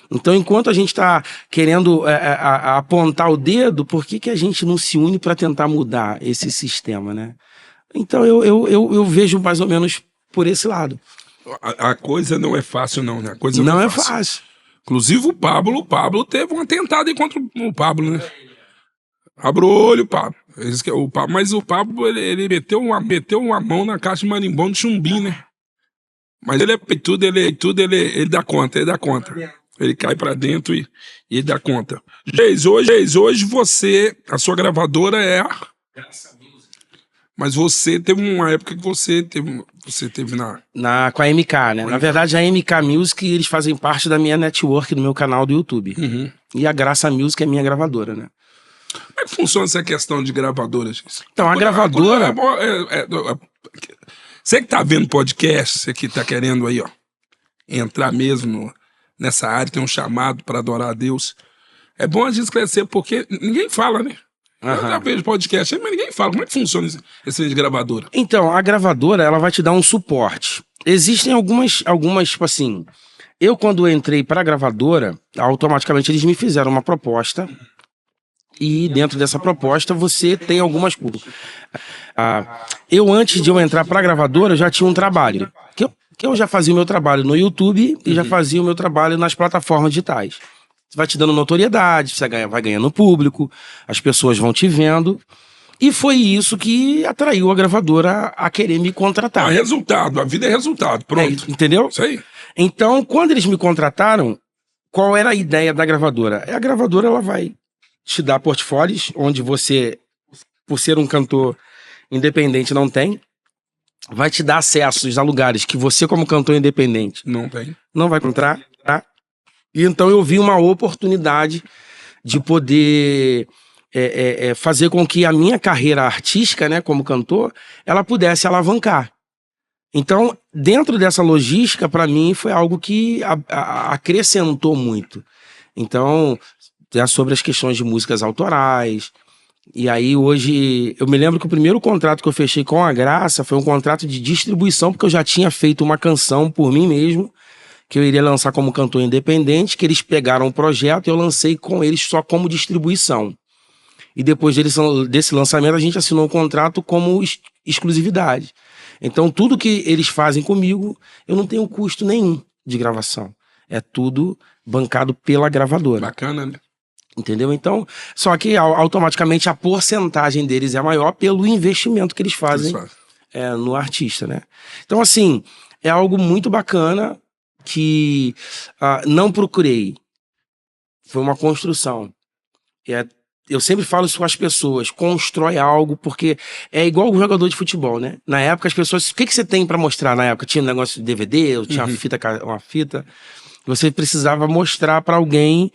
Então, enquanto a gente está querendo apontar o dedo, por que a gente não se une para tentar mudar esse sistema, né? Então, eu vejo mais ou menos por esse lado. A coisa não é fácil, não, né? A coisa não é fácil. Inclusive o Pablo teve um atentado aí contra o Pablo, né? Abra o olho, Pablo. Mas o Pablo, ele meteu uma mão na caixa de marimbão de Chumbim, né? Mas ele dá conta, Ele cai pra dentro e ele dá conta. Hoje a sua gravadora é a... Mas você teve uma época que você teve com a MK, né? Na verdade, a MK Music, eles fazem parte da minha network, do meu canal do YouTube. E a Graça Music é minha gravadora, né? Como é que funciona essa questão de gravadoras? Então, a gravadora... Você que tá vendo podcast, você que tá querendo aí, ó, entrar mesmo nessa área, tem um chamado para adorar a Deus. É bom a gente esclarecer, porque ninguém fala, né? Eu já vejo podcast, mas ninguém fala. Como é que funciona esse de gravadora? Então, a gravadora, ela vai te dar um suporte. Existem algumas tipo assim... Eu, quando entrei para a gravadora, automaticamente eles me fizeram uma proposta. E dentro dessa proposta, você tem algumas coisas. Antes de eu entrar para a gravadora, eu já tinha um trabalho. Que eu já fazia o meu trabalho no YouTube e já fazia o meu trabalho nas plataformas digitais. Você vai te dando notoriedade, você vai ganhando público, as pessoas vão te vendo. E foi isso que atraiu a gravadora a querer me contratar. Resultado, a vida é resultado, pronto. Entendeu? Isso aí. Então, quando eles me contrataram, qual era a ideia da gravadora? A gravadora, ela vai te dar portfólios, onde você, por ser um cantor independente, não tem. Vai te dar acessos a lugares que você, como cantor independente, não vai encontrar, tá? E então eu vi uma oportunidade de poder fazer com que a minha carreira artística, né, como cantor, ela pudesse alavancar. Então, dentro dessa logística, para mim, foi algo que acrescentou muito. Então, é sobre as questões de músicas autorais. E aí, hoje, eu me lembro que o primeiro contrato que eu fechei com a Graça foi um contrato de distribuição, porque eu já tinha feito uma canção por mim mesmo, que eu iria lançar como cantor independente, que eles pegaram o projeto e eu lancei com eles só como distribuição. E depois desse lançamento, a gente assinou um contrato como exclusividade. Então, tudo que eles fazem comigo, eu não tenho custo nenhum de gravação. É tudo bancado pela gravadora. Bacana, né? Entendeu? Então, só que automaticamente a porcentagem deles é maior pelo investimento que eles fazem no artista, né? Então, assim, é algo muito bacana que não procurei. Foi uma construção. Eu sempre falo isso com as pessoas, constrói algo, porque é igual o jogador de futebol, né? Na época as pessoas, o que você tem pra mostrar na época? Tinha um negócio de DVD, ou tinha uma fita, você precisava mostrar pra alguém.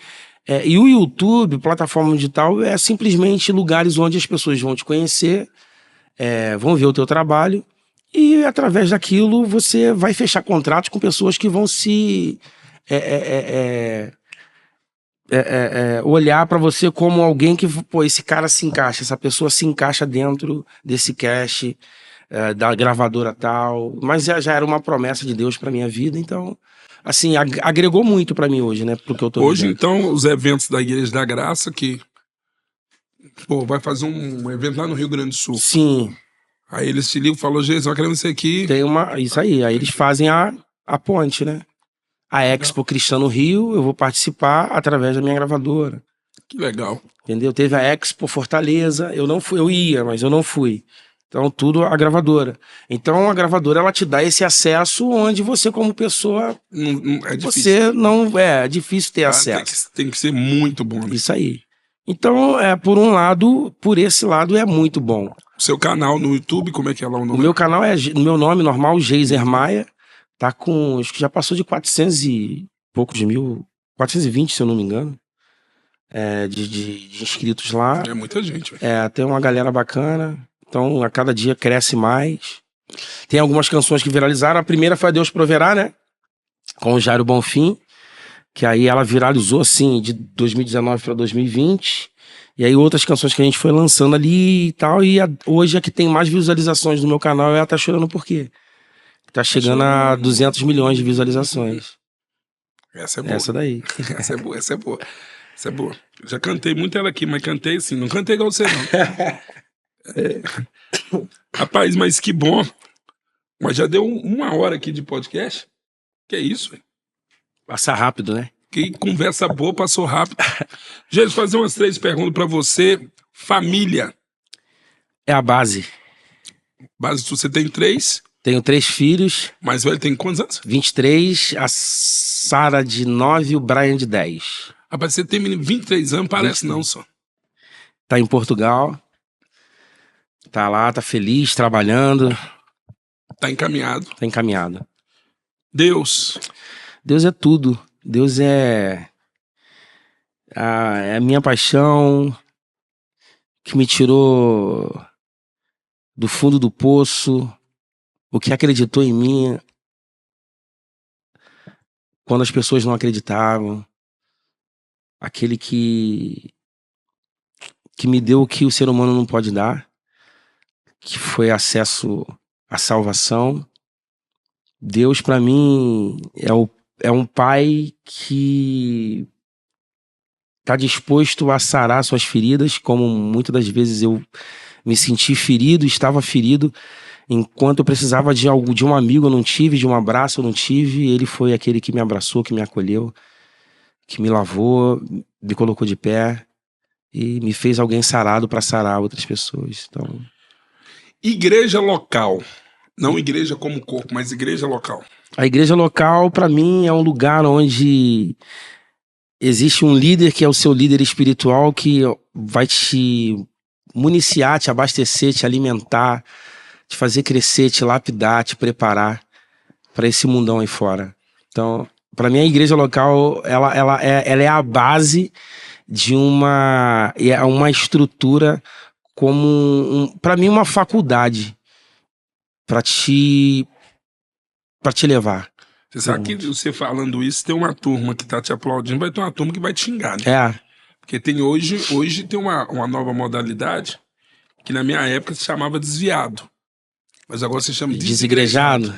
E o YouTube, plataforma digital, é simplesmente lugares onde as pessoas vão te conhecer, vão ver o teu trabalho, e através daquilo você vai fechar contratos com pessoas que vão se olhar pra você como alguém que, pô, esse cara se encaixa, essa pessoa se encaixa dentro desse cast, da gravadora tal, mas já era uma promessa de Deus pra minha vida, então, assim, agregou muito pra mim hoje, né, pro que eu tô Hoje, vivendo. então, os eventos da Igreja da Graça, que, pô, vai fazer um evento lá no Rio Grande do Sul. Sim. Aí eles te ligam e falam, Jesus, nós queremos isso aqui. Isso aí eles fazem a ponte, né? A Expo Cristiano Rio, eu vou participar através da minha gravadora. Que legal. Entendeu? Teve a Expo Fortaleza, eu não fui, eu ia, mas eu não fui. Então, tudo a gravadora. Então, a gravadora, ela te dá esse acesso onde você, como pessoa, É difícil. você não... É difícil ter acesso. Tem que ser muito bom, né? Isso aí. Então, por um lado, por esse lado, é muito bom. O seu canal no YouTube, como é que é lá o nome? O meu canal no meu nome normal, Geiser Maia, tá com, acho que já passou de 400 e poucos mil, 420 se eu não me engano, de inscritos lá. É muita gente, velho. Tem uma galera bacana, então a cada dia cresce mais. Tem algumas canções que viralizaram, a primeira foi a Deus Proverá, né, com o Jairo Bonfim, que aí ela viralizou assim, de 2019 pra 2020, e aí outras canções que a gente foi lançando ali e tal, e hoje a que tem mais visualizações no meu canal é a Tá Chorando Por Quê? Tá chegando a 200 milhões de visualizações. Essa é boa. Essa daí. Essa é boa, essa é boa. Essa é boa. Já cantei muito ela aqui, mas cantei assim, não cantei igual você, não. Rapaz, mas que bom. Mas já deu 1 hora aqui de podcast? Que é isso, velho? Passa rápido, né? Que conversa boa, passou rápido. Jesus, fazer umas 3 perguntas pra você. Família. É a base. Base, você tem 3. Tenho 3 filhos. Mais velho tem quantos anos? 23, a Sara de 9 e o Brian de 10. Rapaz, você tem 23 anos, parece 23. não só. Tá em Portugal. Tá lá, tá feliz, trabalhando. Tá encaminhado. Tá encaminhado. Deus. Deus é tudo. Deus é a minha paixão, que me tirou do fundo do poço, o que acreditou em mim quando as pessoas não acreditavam, aquele que me deu o que o ser humano não pode dar, que foi acesso à salvação. Deus, pra mim, é um pai que tá disposto a sarar suas feridas, como muitas das vezes eu me senti ferido, estava ferido, enquanto eu precisava de um amigo eu não tive, de um abraço eu não tive. Ele foi aquele que me abraçou, que me acolheu, que me lavou, me colocou de pé e me fez alguém sarado para sarar outras pessoas. Então, Igreja local. Não igreja como corpo, mas igreja local. a igreja local, para mim, é um lugar onde existe um líder que é o seu líder espiritual, que vai te municiar, te abastecer, te alimentar, te fazer crescer, te lapidar, te preparar para esse mundão aí fora. Então, para mim, a igreja local, ela é a base de uma estrutura como, para mim, uma faculdade para te levar. Você sabe que você falando isso, tem uma turma que tá te aplaudindo, vai ter uma turma que vai te xingar, né? Porque tem hoje tem uma nova modalidade que na minha época se chamava desviado. Mas agora se chama desigrejado.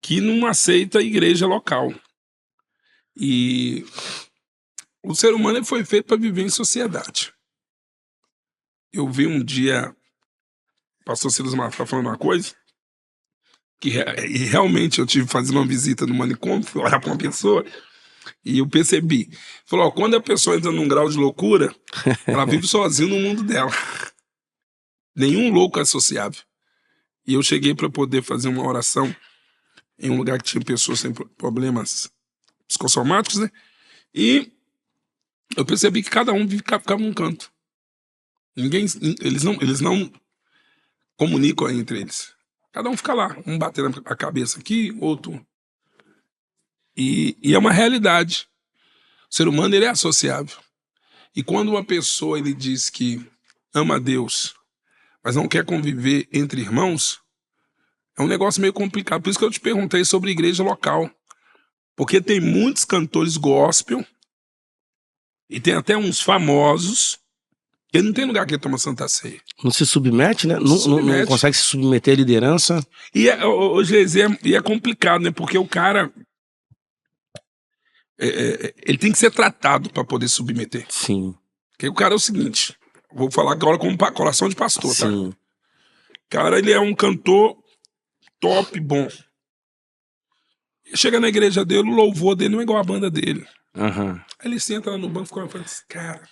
Que não aceita a igreja local. E o ser humano ele foi feito para viver em sociedade. Eu vi um dia pastor Silas Malafaia falando uma coisa, e realmente eu tive fazendo uma visita no manicômio, fui olhar pra uma pessoa, e eu percebi. Falou, ó, quando a pessoa entra num grau de loucura, ela vive sozinha no mundo dela. Nenhum louco é sociável. E eu cheguei para poder fazer uma oração em um lugar que tinha pessoas sem problemas psicossomáticos, né? E eu percebi que cada um ficava num canto. Eles não comunicam entre eles. Cada um fica lá, um batendo a cabeça aqui, outro. E é uma realidade. O ser humano, ele é associável. E quando uma pessoa, ele diz que ama a Deus, mas não quer conviver entre irmãos, é um negócio meio complicado. Por isso que eu te perguntei sobre igreja local. Porque tem muitos cantores gospel, e tem até uns famosos, que não tem lugar que toma Santa Ceia. Não se submete, né? Não consegue se submeter à liderança. E hoje é complicado, né? Porque o cara, ele tem que ser tratado para poder submeter. Sim. Porque o cara é o seguinte, vou falar agora como coração de pastor, tá? Sim. O cara, ele é um cantor top, bom. Chega na igreja dele, o louvor dele não é igual a banda dele. Uhum. Aí ele senta lá no banco e fica falando assim, cara...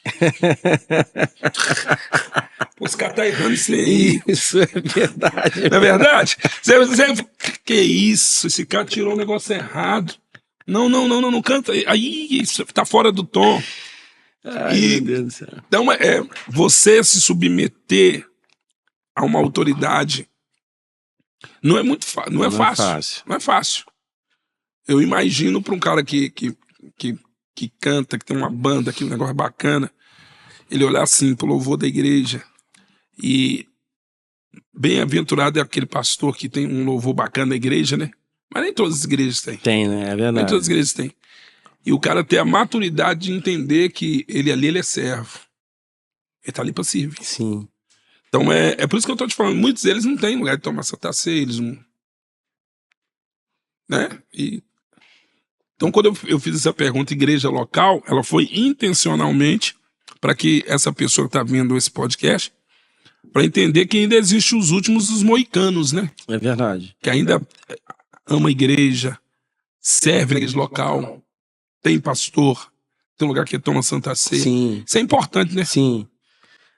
Pô, esse cara tá errando isso aí. Isso é verdade. Não é verdade? Você, que isso? Esse cara tirou um negócio errado. Não canta. Aí, isso tá fora do tom. Ai, meu Deus do céu. Então, você se submeter a uma autoridade não é muito fácil. Não é fácil. Não é fácil. Eu imagino para um cara que canta, que tem uma banda, que um negócio bacana, ele olhar assim pro louvor da igreja e bem-aventurado é aquele pastor que tem um louvor bacana na igreja, né? Mas nem todas as igrejas têm. Tem, né? É verdade. Nem todas as igrejas têm. E o cara ter a maturidade de entender que ele ali, ele é servo. Ele tá ali pra servir. Sim. Então é por isso que eu tô te falando, muitos deles não têm lugar de tomar Santa Ceia, eles não... Né? Então quando eu fiz essa pergunta, igreja local, ela foi intencionalmente para que essa pessoa que tá vendo esse podcast, para entender que ainda existe os últimos dos moicanos, né? É verdade. Que ainda ama a igreja, serve a igreja local, tem pastor, tem lugar que toma Santa Ceia. Sim. Isso é importante, né? Sim.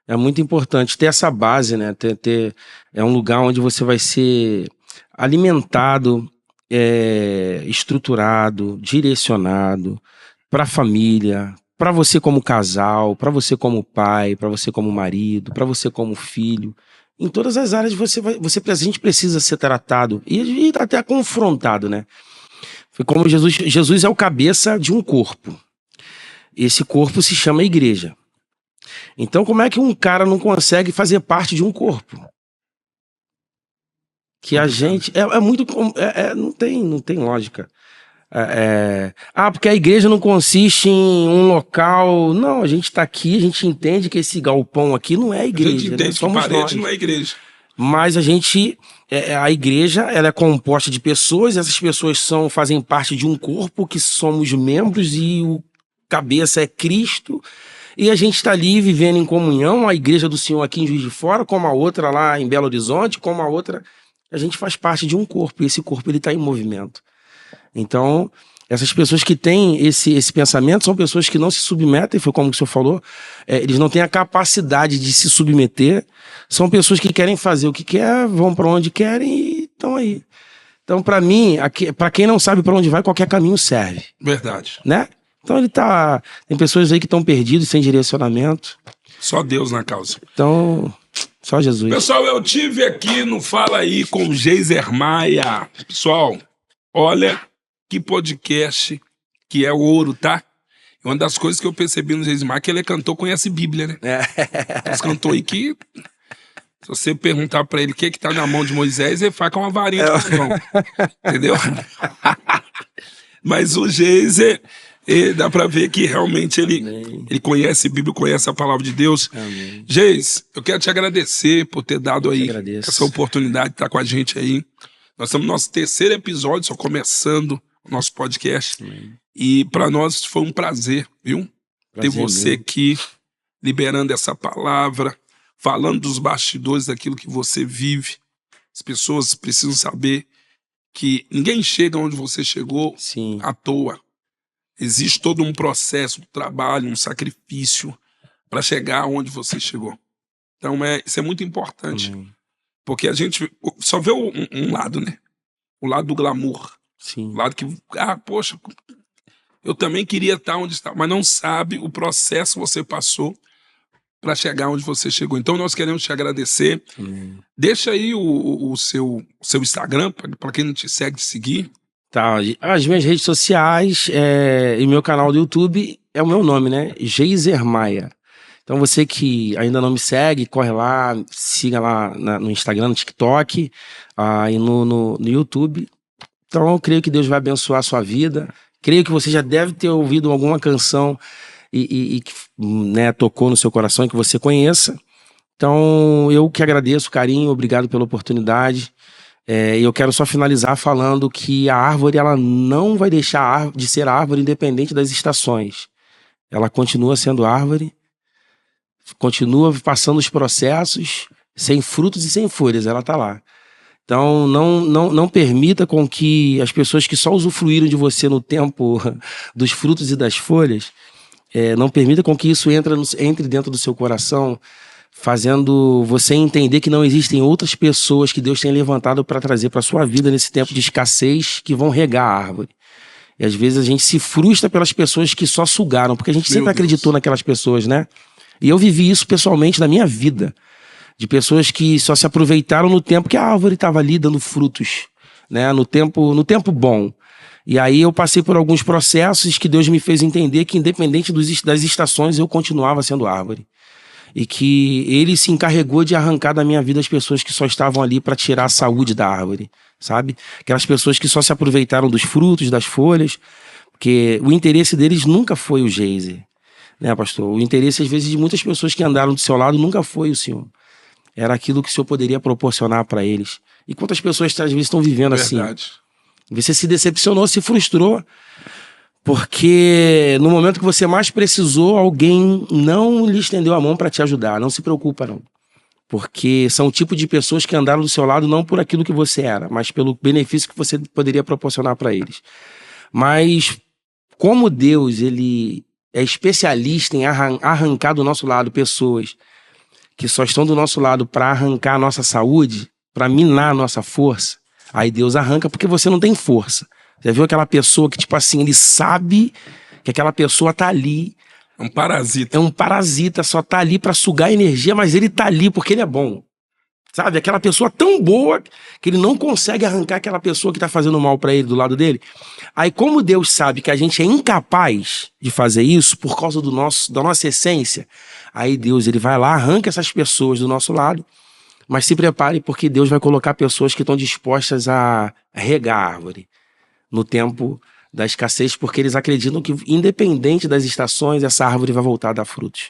É muito importante ter essa base, né? É um lugar onde você vai ser alimentado, estruturado, direcionado para a família, para você como casal, para você como pai, para você como marido, para você como filho. Em todas as áreas a gente precisa ser tratado e até confrontado, né? Foi como Jesus é o cabeça de um corpo. Esse corpo se chama igreja. Então, como é que um cara não consegue fazer parte de um corpo? Que a gente... não tem lógica. Porque a igreja não consiste em um local... Não, a gente tá aqui, a gente entende que esse galpão aqui não é igreja. A gente entende que parede não é igreja. Mas a igreja, ela é composta de pessoas, essas pessoas fazem parte de um corpo, que somos membros, e o cabeça é Cristo, e a gente está ali vivendo em comunhão, a igreja do Senhor aqui em Juiz de Fora, como a outra lá em Belo Horizonte, como a outra, a gente faz parte de um corpo, e esse corpo ele está em movimento. Então, essas pessoas que têm esse pensamento são pessoas que não se submetem, foi como o senhor falou, eles não têm a capacidade de se submeter, são pessoas que querem fazer o que quer, vão para onde querem e estão aí. Então, para mim, para quem não sabe para onde vai, qualquer caminho serve. Verdade. Né? Então tem pessoas aí que estão perdidas, sem direcionamento. Só Deus na causa. Então, só Jesus. Pessoal, eu tive aqui no Fala Aí com o Geiser Maia. Pessoal, olha que podcast que é ouro, tá? Uma das coisas que eu percebi no Geiser Maia é que ele é cantor, conhece Bíblia, né? Os cantores aí que... Se você perguntar pra ele o que tá na mão de Moisés, ele faz com uma varinha de pão. Entendeu? Mas o Geiser... dá pra ver que realmente ele conhece a Bíblia, conhece a palavra de Deus. Amém. Geis, eu quero te agradecer por ter dado aí essa oportunidade de estar com a gente aí. Nós estamos no nosso 3º episódio, só começando o nosso podcast. Amém. E pra nós foi um prazer, viu? Ter você aqui, liberando essa palavra, falando dos bastidores daquilo que você vive. As pessoas precisam saber que ninguém chega onde você chegou Sim. à toa. Existe todo um processo, um trabalho, um sacrifício para chegar onde você chegou. Então, isso é muito importante. Amém. Porque a gente só vê um lado, né? O lado do glamour. Sim. O lado que, poxa, eu também queria estar onde está, mas não sabe o processo que você passou para chegar onde você chegou. Então, nós queremos te agradecer. Amém. Deixa aí o seu Instagram, para quem não te segue, te seguir. Tá, as minhas redes sociais e meu canal do YouTube é o meu nome, né? Geiser Maia. Então você que ainda não me segue, corre lá, siga lá no Instagram, no TikTok e no YouTube. Então eu creio que Deus vai abençoar a sua vida. Creio que você já deve ter ouvido alguma canção e que, né, tocou no seu coração e que você conheça. Então eu que agradeço o carinho, obrigado pela oportunidade. Eu quero só finalizar falando que a árvore ela não vai deixar de ser árvore independente das estações. Ela continua sendo árvore, continua passando os processos, sem frutos e sem folhas, ela está lá. Então não permita com que as pessoas que só usufruíram de você no tempo dos frutos e das folhas, não permita com que isso entre dentro do seu coração, fazendo você entender que não existem outras pessoas que Deus tem levantado para trazer para sua vida nesse tempo de escassez que vão regar a árvore. E às vezes a gente se frustra pelas pessoas que só sugaram, porque a gente sempre acreditou naquelas pessoas, né? E eu vivi isso pessoalmente na minha vida, de pessoas que só se aproveitaram no tempo que a árvore estava ali dando frutos, né? No tempo bom. E aí eu passei por alguns processos que Deus me fez entender que independente das estações eu continuava sendo árvore. E que ele se encarregou de arrancar da minha vida as pessoas que só estavam ali para tirar a saúde da árvore, sabe? Aquelas pessoas que só se aproveitaram dos frutos, das folhas, porque o interesse deles nunca foi o Geiser, né, pastor? O interesse, às vezes, de muitas pessoas que andaram do seu lado nunca foi o Senhor. Era aquilo que o Senhor poderia proporcionar para eles. E quantas pessoas, às vezes, estão vivendo assim? Você se decepcionou, se frustrou, porque no momento que você mais precisou, alguém não lhe estendeu a mão para te ajudar. Não se preocupa, não. Porque são o tipo de pessoas que andaram do seu lado não por aquilo que você era, mas pelo benefício que você poderia proporcionar para eles. Mas como Deus ele é especialista em arrancar do nosso lado pessoas que só estão do nosso lado para arrancar a nossa saúde, para minar a nossa força, aí Deus arranca porque você não tem força. Já viu aquela pessoa que, tipo assim, ele sabe que aquela pessoa tá ali. É um parasita. É um parasita, só tá ali pra sugar energia, mas ele tá ali porque ele é bom. Sabe? Aquela pessoa tão boa que ele não consegue arrancar aquela pessoa que tá fazendo mal pra ele do lado dele. Aí como Deus sabe que a gente é incapaz de fazer isso por causa da nossa essência, aí Deus ele vai lá, arranca essas pessoas do nosso lado, mas se prepare porque Deus vai colocar pessoas que estão dispostas a regar a árvore no tempo da escassez, porque eles acreditam que, independente das estações, essa árvore vai voltar a dar frutos.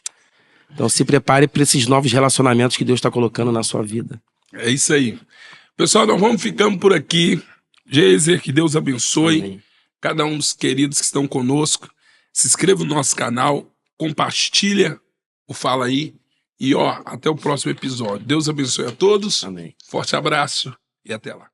Então se prepare para esses novos relacionamentos que Deus está colocando na sua vida. É isso aí. Pessoal, nós vamos ficando por aqui. Geiser, que Deus abençoe. Amém. Cada um dos queridos que estão conosco. Se inscreva no nosso canal, compartilha o Fala Aí. E até o próximo episódio. Deus abençoe a todos. Amém. Forte abraço e até lá.